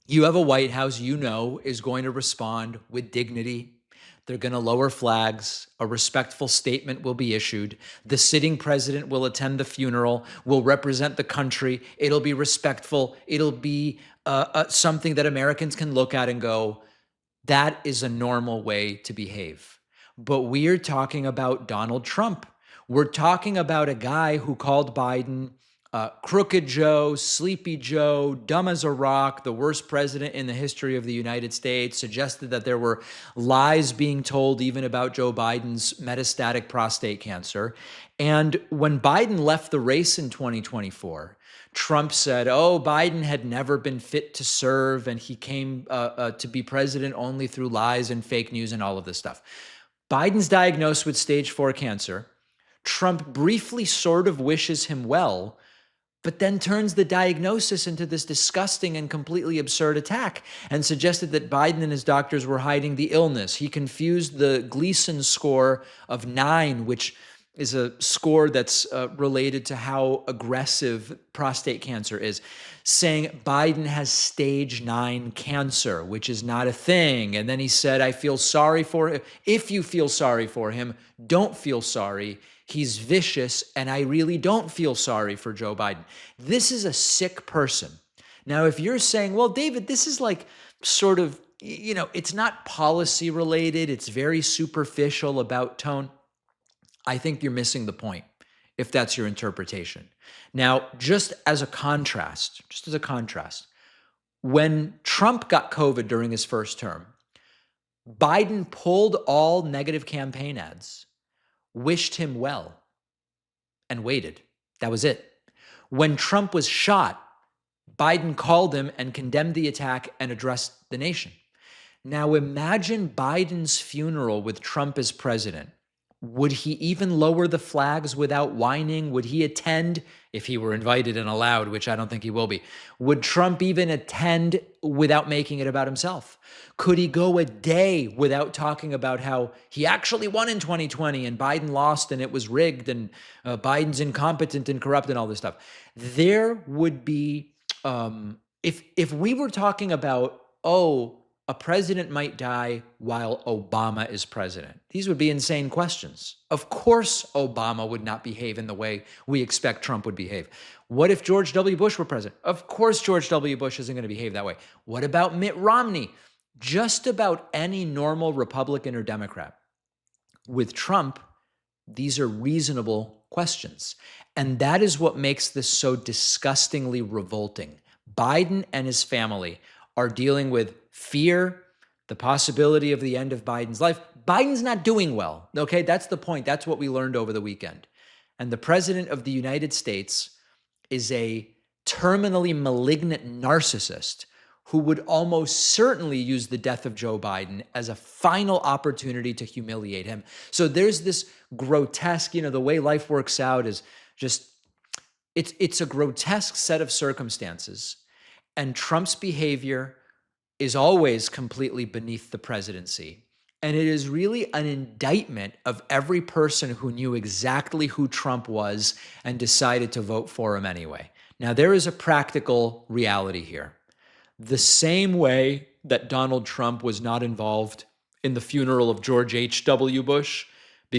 you have a White House you know is going to respond with dignity. They're going to lower flags. A respectful statement will be issued. The sitting president will attend the funeral, will represent the country. It'll be respectful. It'll be something that Americans can look at and go, that is a normal way to behave. But we're talking about Donald Trump. We're talking about a guy who called Biden Crooked Joe, Sleepy Joe, dumb as a rock, the worst president in the history of the United States, suggested that there were lies being told even about Joe Biden's metastatic prostate cancer. And when Biden left the race in 2024, Trump said, oh, Biden had never been fit to serve, and he came to be president only through lies and fake news and all of this stuff. Biden's diagnosed with stage 4 cancer. Trump briefly sort of wishes him well, but then turns the diagnosis into this disgusting and completely absurd attack and suggested that Biden and his doctors were hiding the illness. He confused the Gleason score of 9, which is a score that's related to how aggressive prostate cancer is, saying Biden has stage 9 cancer, which is not a thing. And then he said, I feel sorry for him. If you feel sorry for him, don't feel sorry. He's vicious, and I really don't feel sorry for Joe Biden. This is a sick person. Now, if you're saying, well, David, this is like sort of, you know, it's not policy related, it's very superficial about tone, I think you're missing the point if that's your interpretation. Now, just as a contrast, when Trump got COVID during his first term, Biden pulled all negative campaign ads, wished him well, and waited. That was it. When Trump was shot, Biden called him and condemned the attack and addressed the nation. Now imagine Biden's funeral with Trump as president. Would he even lower the flags without whining? Would he attend if he were invited and allowed, which I don't think he will be? Would Trump even attend without making it about himself? Could he go a day without talking about how he actually won in 2020 and Biden lost and it was rigged and Biden's incompetent and corrupt and all this stuff? There would be, if we were talking about, a president might die while Obama is president, these would be insane questions. Of course, Obama would not behave in the way we expect Trump would behave. What if George W. Bush were president? Of course, George W. Bush isn't going to behave that way. What about Mitt Romney? Just about any normal Republican or Democrat. With Trump, these are reasonable questions. And that is what makes this so disgustingly revolting. Biden and his family are dealing with fear, the possibility of the end of Biden's life. Biden's not doing well, okay? That's the point. That's what we learned over the weekend. And the president of the United States is a terminally malignant narcissist who would almost certainly use the death of Joe Biden as a final opportunity to humiliate him. So there's this grotesque, the way life works out is just, it's a grotesque set of circumstances. And Trump's behavior is always completely beneath the presidency. And it is really an indictment of every person who knew exactly who Trump was and decided to vote for him anyway. Now, there is a practical reality here. The same way that Donald Trump was not involved in the funeral of George H.W. Bush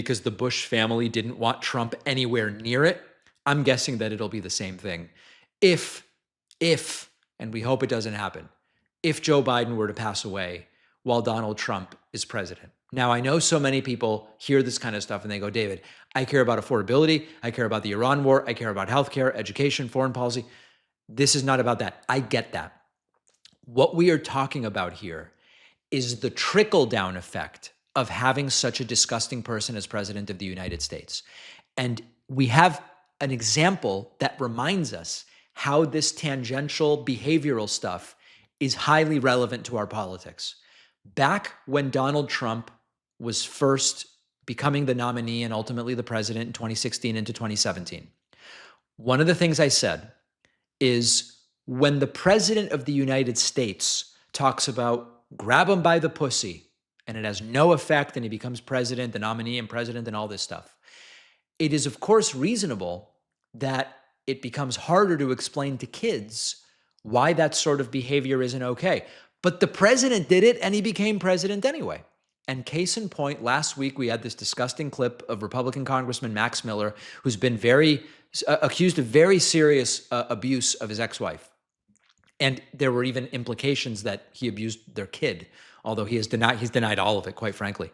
because the Bush family didn't want Trump anywhere near it. I'm guessing that it'll be the same thing. If, and we hope it doesn't happen, if Joe Biden were to pass away while Donald Trump is president. Now, I know so many people hear this kind of stuff and they go, David, I care about affordability. I care about the Iran war. I care about healthcare, education, foreign policy. This is not about that. I get that. What we are talking about here is the trickle-down effect of having such a disgusting person as president of the United States. And we have an example that reminds us how this tangential behavioral stuff is highly relevant to our politics. Back when Donald Trump was first becoming the nominee and ultimately the president in 2016 into 2017, one of the things I said is when the president of the United States talks about grab him by the pussy and it has no effect and he becomes president, the nominee and president and all this stuff, it is of course reasonable that it becomes harder to explain to kids why that sort of behavior isn't okay. But the president did it and he became president anyway. And case in point, last week we had this disgusting clip of Republican Congressman Max Miller, who's been accused of very serious abuse of his ex-wife. And there were even implications that he abused their kid, although he's denied all of it, quite frankly.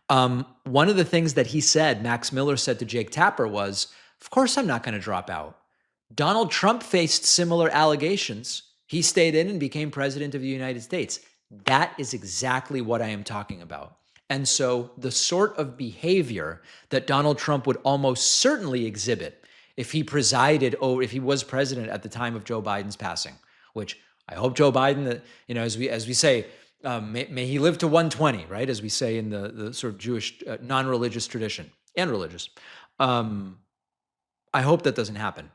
One of the things that he said, Max Miller said to Jake Tapper was, of course I'm not going to drop out. Donald Trump faced similar allegations. He stayed in and became president of the United States. That is exactly what I am talking about. And so the sort of behavior that Donald Trump would almost certainly exhibit if he presided over, if he was president at the time of Joe Biden's passing, which I hope Joe Biden, as we say, may he live to 120, right? As we say in the sort of Jewish non-religious tradition and religious. I hope that doesn't happen.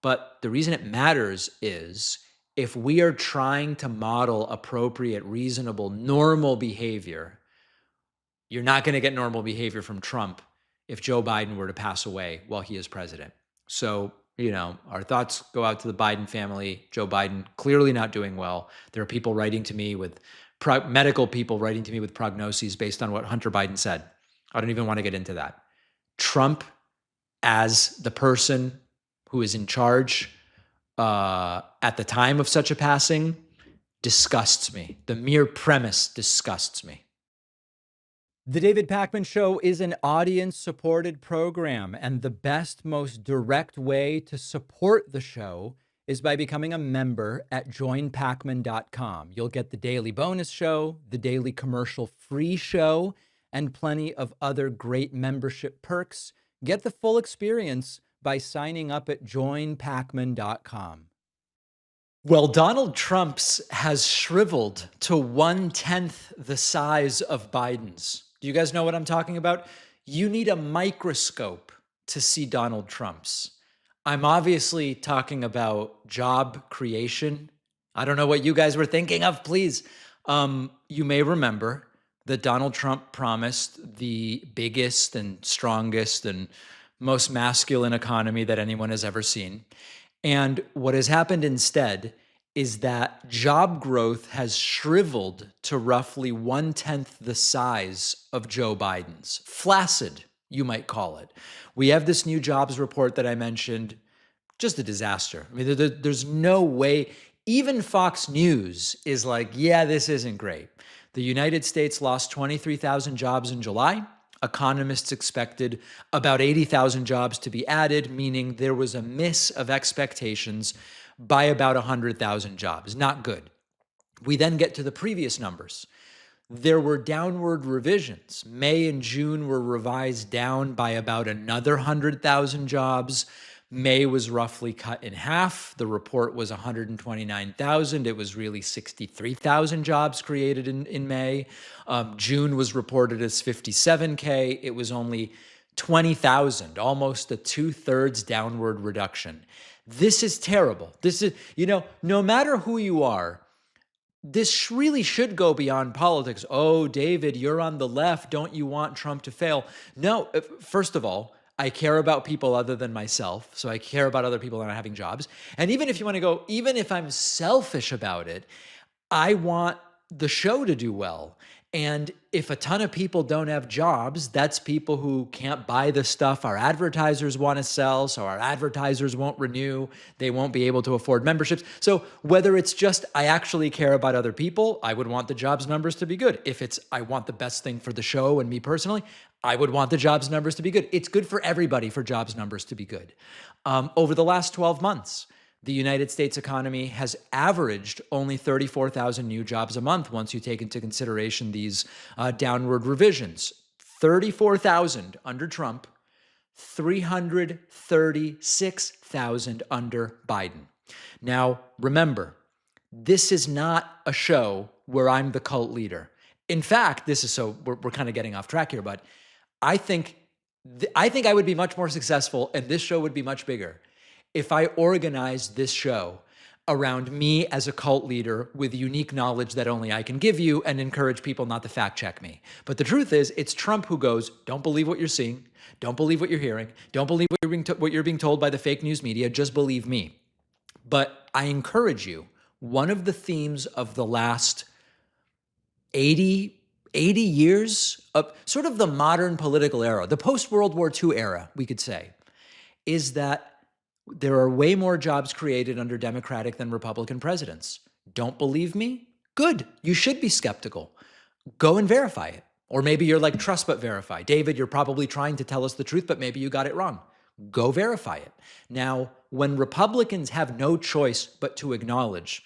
But the reason it matters is if we are trying to model appropriate, reasonable, normal behavior, you're not going to get normal behavior from Trump if Joe Biden were to pass away while he is president. So, our thoughts go out to the Biden family. Joe Biden clearly not doing well. There are people writing to me with medical people writing to me with prognoses based on what Hunter Biden said. I don't even want to get into that. Trump, as the person who is in charge at the time of such a passing, disgusts me. The mere premise disgusts me. The David Pakman Show is an audience-supported program, and the best, most direct way to support the show is by becoming a member at joinpakman.com. You'll get the daily bonus show, the daily commercial-free show, and plenty of other great membership perks. Get the full experience by signing up at joinpakman.com. Well, Donald Trump's has shriveled to 1/10 the size of Biden's. Do you guys know what I'm talking about? You need a microscope to see Donald Trump's. I'm obviously talking about job creation. I don't know what you guys were thinking of, please. You may remember that Donald Trump promised the biggest and strongest and most masculine economy that anyone has ever seen. And what has happened instead is that job growth has shriveled to roughly 1/10 the size of Joe Biden's. Flaccid, you might call it. We have this new jobs report that I mentioned, just a disaster. I mean, there's no way, even Fox News is like, yeah, this isn't great. The United States lost 23,000 jobs in July. Economists expected about 80,000 jobs to be added, meaning there was a miss of expectations by about 100,000 jobs. Not good. We then get to the previous numbers. There were downward revisions. May and June were revised down by about another 100,000 jobs. May was roughly cut in half. The report was 129,000. It was really 63,000 jobs created in May. June was reported as 57K. It was only 20,000, almost a 2/3 downward reduction. This is terrible. This is, no matter who you are, this really should go beyond politics. Oh, David, you're on the left. Don't you want Trump to fail? No, first of all, I care about people other than myself. So I care about other people not having jobs. And even if you want to go, even if I'm selfish about it, I want the show to do well. And if a ton of people don't have jobs, that's people who can't buy the stuff our advertisers want to sell, so our advertisers won't renew, they won't be able to afford memberships. So whether it's just I actually care about other people, I would want the jobs numbers to be good. If it's I want the best thing for the show and me personally, I would want the jobs numbers to be good. It's good for everybody for jobs numbers to be good. Over the last 12 months, the United States economy has averaged only 34,000 new jobs a month once you take into consideration these downward revisions. 34,000 under Trump, 336,000 under Biden. Now, remember, this is not a show where I'm the cult leader. In fact, we're kind of getting off track here, but I think I would be much more successful and this show would be much bigger if I organized this show around me as a cult leader with unique knowledge that only I can give you and encourage people not to fact check me. But the truth is, it's Trump who goes, don't believe what you're seeing, don't believe what you're hearing, don't believe what you're being told by the fake news media, just believe me. But I encourage you, one of the themes of the last 80 years of sort of the modern political era, the post-World War II era, we could say, is that there are way more jobs created under Democratic than Republican presidents. Don't believe me? Good. You should be skeptical. Go and verify it. Or maybe you're like, trust but verify. David, you're probably trying to tell us the truth, but maybe you got it wrong. Go verify it. Now, when Republicans have no choice but to acknowledge,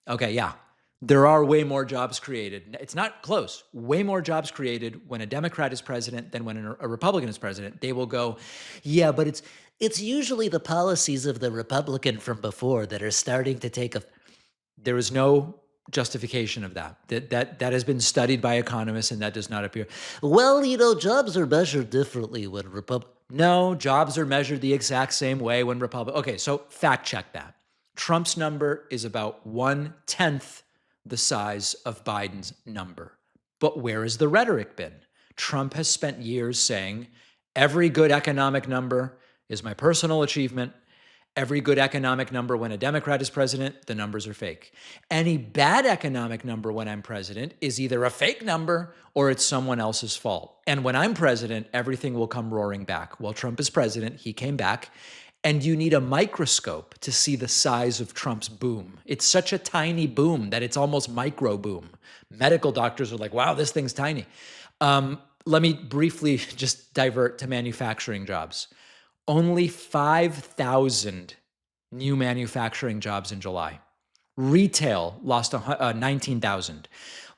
okay, yeah, there are way more jobs created. It's not close. Way more jobs created when a Democrat is president than when a Republican is president. They will go, yeah, but it's usually the policies of the Republican from before that are starting to take a. There is no justification of that. That has been studied by economists, and that does not appear. Well, jobs are measured differently when No, jobs are measured the exact same way when Republican. Okay, so fact check that. Trump's number is about 1/10 the size of Biden's number. But where has the rhetoric been? Trump has spent years saying every good economic number is my personal achievement. Every good economic number when a Democrat is president, the numbers are fake. Any bad economic number when I'm president is either a fake number or it's someone else's fault. And when I'm president, everything will come roaring back. While Trump is president, he came back. And you need a microscope to see the size of Trump's boom. It's such a tiny boom that it's almost micro boom. Medical doctors are like, wow, this thing's tiny. Let me briefly just divert to manufacturing jobs. Only 5,000 new manufacturing jobs in July. Retail lost 19,000.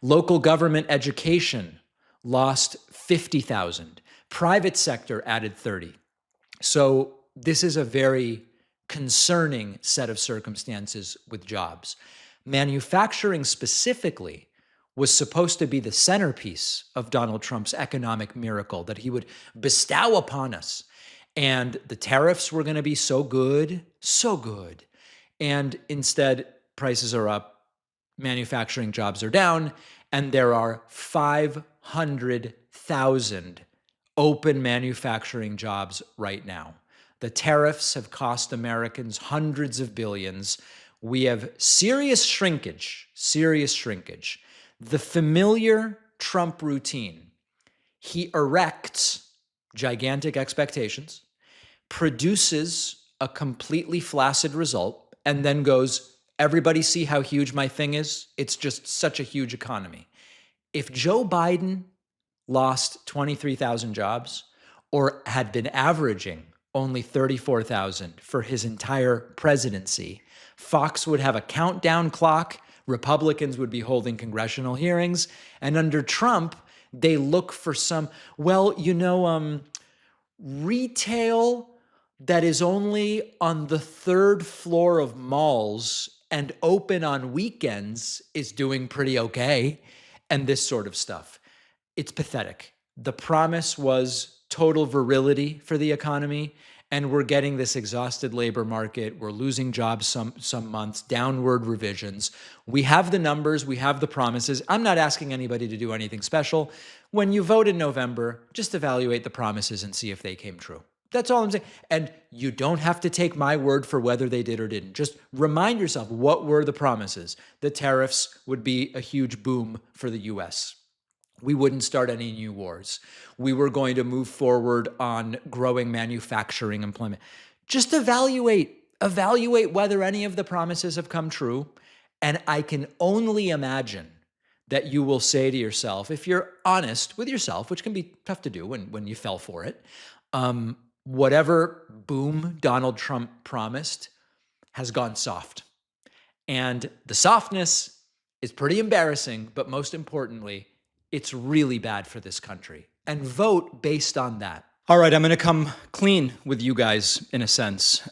Local government education lost 50,000. Private sector added 30. So this is a very concerning set of circumstances with jobs. Manufacturing specifically was supposed to be the centerpiece of Donald Trump's economic miracle that he would bestow upon us. And the tariffs were going to be so good. And instead, prices are up, manufacturing jobs are down, and there are 500,000 open manufacturing jobs right now. The tariffs have cost Americans hundreds of billions. We have serious shrinkage. The familiar Trump routine. He erects gigantic expectations, produces a completely flaccid result, and then goes, everybody see how huge my thing is? It's just such a huge economy. If Joe Biden lost 23,000 jobs or had been averaging only 34,000 for his entire presidency, Fox would have a countdown clock, Republicans would be holding congressional hearings, and under Trump, they look for some, retail that is only on the third floor of malls and open on weekends is doing pretty okay, and this sort of stuff. It's pathetic. The promise was total virility for the economy, and we're getting this exhausted labor market. We're losing jobs some months, downward revisions. We have the numbers, we have the promises. I'm not asking anybody to do anything special. When you vote in November, just evaluate the promises and see if they came true. That's all I'm saying. And you don't have to take my word for whether they did or didn't. Just remind yourself, what were the promises? The tariffs would be a huge boom for the US. we wouldn't start any new wars. We were going to move forward on growing manufacturing employment. Just evaluate whether any of the promises have come true. And I can only imagine that you will say to yourself, if you're honest with yourself, which can be tough to do when you fell for it, whatever boom Donald Trump promised has gone soft. And the softness is pretty embarrassing, but most importantly, it's really bad for this country. And vote based on that. All right, I'm going to come clean with you guys in a sense.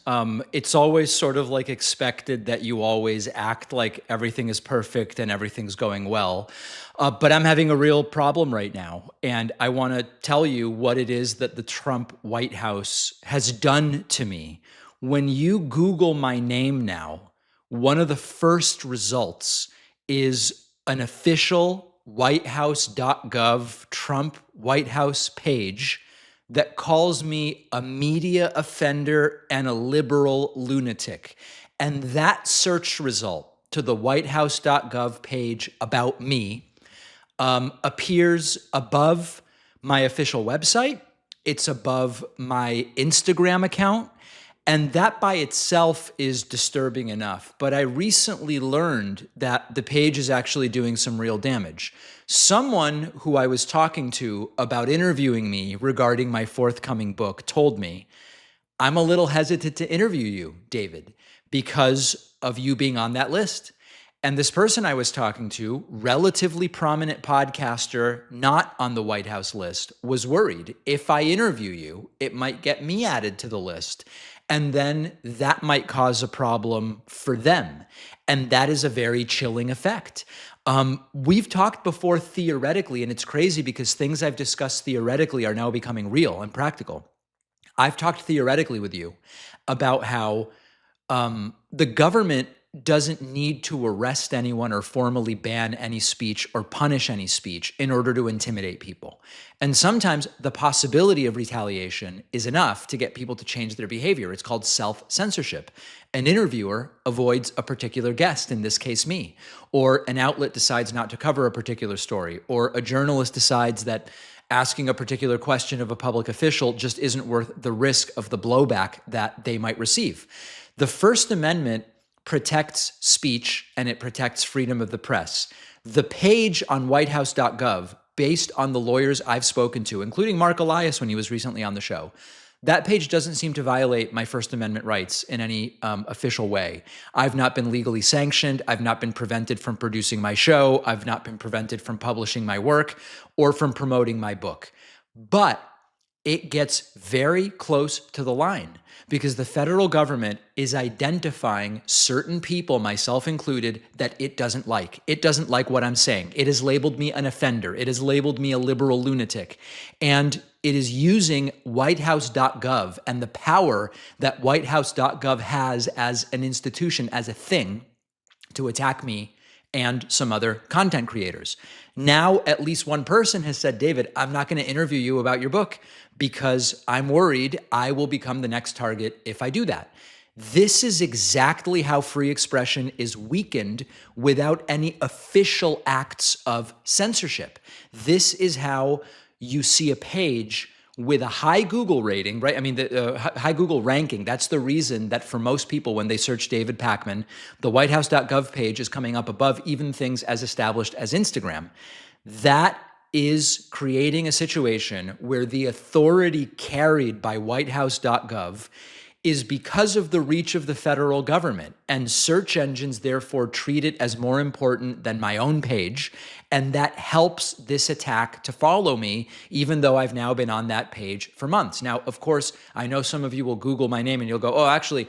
It's always sort of like expected that you always act like everything is perfect and everything's going well. But I'm having a real problem right now. And I want to tell you what it is that the Trump White House has done to me. When you Google my name now, one of the first results is an official whitehouse.gov Trump White House page that calls me a media offender and a liberal lunatic. And that search result to the whitehouse.gov page about me appears above my official website. It's above my Instagram account. And that by itself is disturbing enough. But I recently learned that the page is actually doing some real damage. Someone who I was talking to about interviewing me regarding my forthcoming book told me, I'm a little hesitant to interview you, David, because of you being on that list. And this person I was talking to, relatively prominent podcaster, not on the White House list, was worried if I interview you, it might get me added to the list. And then that might cause a problem for them. And that is a very chilling effect. We've talked before theoretically, and it's crazy because things I've discussed theoretically are now becoming real and practical. I've talked theoretically with you about how the government doesn't need to arrest anyone or formally ban any speech or punish any speech in order to intimidate people. And sometimes the possibility of retaliation is enough to get people to change their behavior. It's called self-censorship. An interviewer avoids a particular guest, in this case me, or an outlet decides not to cover a particular story, or a journalist decides that asking a particular question of a public official just isn't worth the risk of the blowback that they might receive. The First Amendment protects speech and it protects freedom of the press. The page on whitehouse.gov, based on the lawyers I've spoken to, including Mark Elias when he was recently on the show, that page doesn't seem to violate my First Amendment rights in any official way. I've not been legally sanctioned. I've not been prevented from producing my show. I've not been prevented from publishing my work or from promoting my book. But it gets very close to the line because the federal government is identifying certain people, myself included, that it doesn't like. It doesn't like what I'm saying. It has labeled me an offender. It has labeled me a liberal lunatic. And it is using whitehouse.gov and the power that whitehouse.gov has as an institution, as a thing, to attack me and some other content creators. Now, at least one person has said, David, I'm not going to interview you about your book because I'm worried I will become the next target if I do that. This is exactly how free expression is weakened without any official acts of censorship. This is how you see a page with a high Google rating, right? I mean, the high Google ranking. That's the reason that for most people, when they search David Pakman, the whitehouse.gov page is coming up above even things as established as Instagram. That is creating a situation where the authority carried by whitehouse.gov is because of the reach of the federal government, and search engines therefore treat it as more important than my own page, and that helps this attack to follow me, even though I've now been on that page for months. Now, of course, I know some of you will Google my name and you'll go, oh, actually,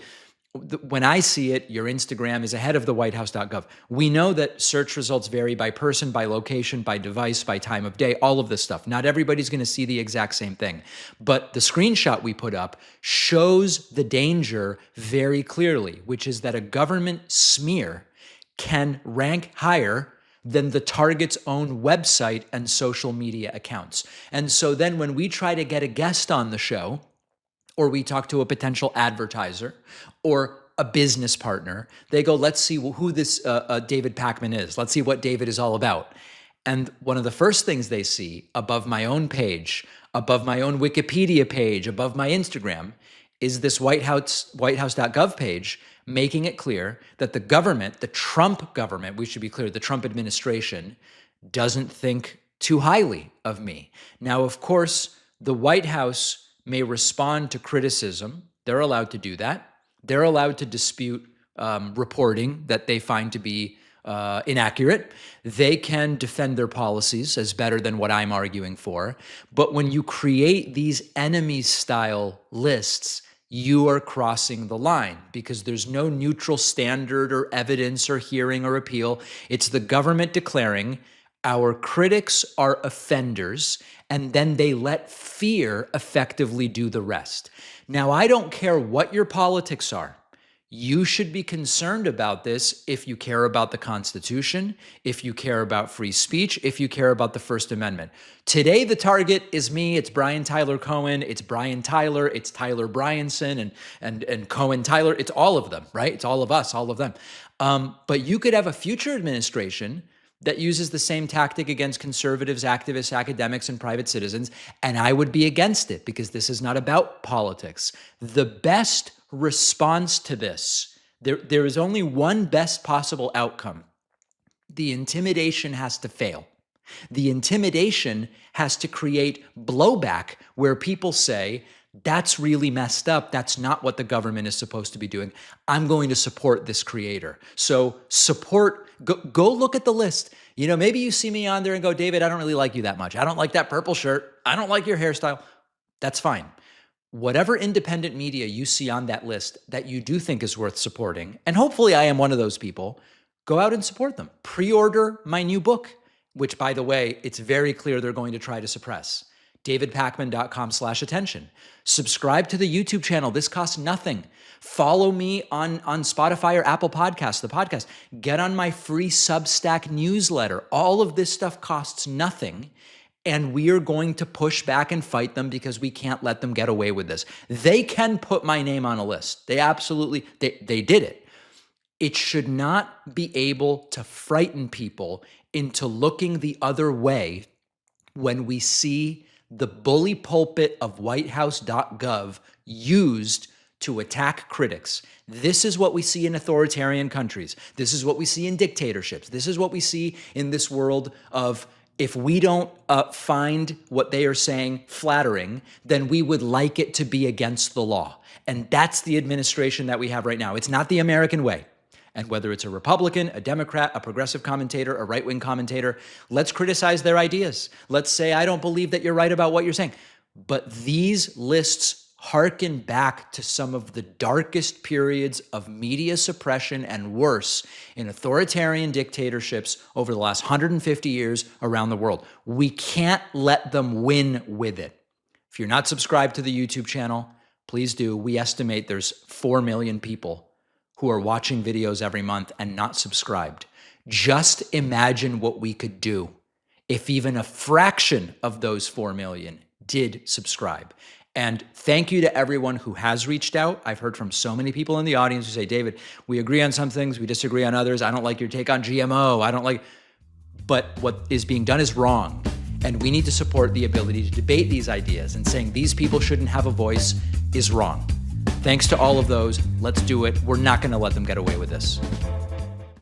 when I see it, your Instagram is ahead of the whitehouse.gov. We know that search results vary by person, by location, by device, by time of day, all of this stuff. Not everybody's going to see the exact same thing. But the screenshot we put up shows the danger very clearly, which is that a government smear can rank higher than the target's own website and social media accounts. And so then when we try to get a guest on the show, or we talk to a potential advertiser or a business partner, they go, let's see who this David Pakman is. Let's see what David is all about. And one of the first things they see above my own page, above my own Wikipedia page, above my Instagram, is this whitehouse.gov page making it clear that the government, the Trump government, we should be clear, the Trump administration doesn't think too highly of me. Now, of course, the White House may respond to criticism. They're allowed to do that. They're allowed to dispute reporting that they find to be inaccurate. They can defend their policies as better than what I'm arguing for. But when you create these enemy-style lists, you are crossing the line because there's no neutral standard or evidence or hearing or appeal. It's the government declaring our critics are offenders, and then they let fear effectively do the rest. Now, I don't care what your politics are. You should be concerned about this if you care about the Constitution, if you care about free speech, if you care about the First Amendment. Today, the target is me. It's Brian Tyler Cohen. It's Brian Tyler. It's Tyler Bryanson and Cohen Tyler. It's all of them, right? It's all of us, all of them. But you could have a future administration that uses the same tactic against conservatives, activists, academics, and private citizens, and I would be against it because this is not about politics. The best response to this, there is only one best possible outcome. The intimidation has to fail. The intimidation has to create blowback where people say, that's really messed up. That's not what the government is supposed to be doing. I'm going to support this creator. So support, go look at the list. You know, maybe you see me on there and go, David, I don't really like you that much. I don't like that purple shirt. I don't like your hairstyle. That's fine. Whatever independent media you see on that list that you do think is worth supporting, and hopefully I am one of those people, go out and support them. Pre-order my new book, which, by the way, it's very clear they're going to try to suppress. davidpakman.com/attention. Subscribe to the YouTube channel. This costs nothing. Follow me on Spotify or Apple Podcasts, the podcast. Get on my free Substack newsletter. All of this stuff costs nothing. And we are going to push back and fight them because we can't let them get away with this. They can put my name on a list. They absolutely, they did it. It should not be able to frighten people into looking the other way when we see the bully pulpit of whitehouse.gov used to attack critics. This is what we see in authoritarian countries. This is what we see in dictatorships. This is what we see in this world of, if we don't find what they are saying flattering, then we would like it to be against the law. And that's the administration that we have right now. It's not the American way. And whether it's a Republican, a Democrat, a progressive commentator, a right-wing commentator, let's criticize their ideas. Let's say, I don't believe that you're right about what you're saying. But these lists harken back to some of the darkest periods of media suppression and worse in authoritarian dictatorships over the last 150 years around the world. We can't let them win with it. If you're not subscribed to the YouTube channel, please do. We estimate there's 4 million people who are watching videos every month and not subscribed. Just imagine what we could do if even a fraction of those 4 million did subscribe. And thank you to everyone who has reached out. I've heard from so many people in the audience who say, David, we agree on some things, we disagree on others. I don't like your take on GMO. I don't like, but what is being done is wrong. And we need to support the ability to debate these ideas, and saying these people shouldn't have a voice is wrong. Thanks to all of those. Let's do it. We're not going to let them get away with this.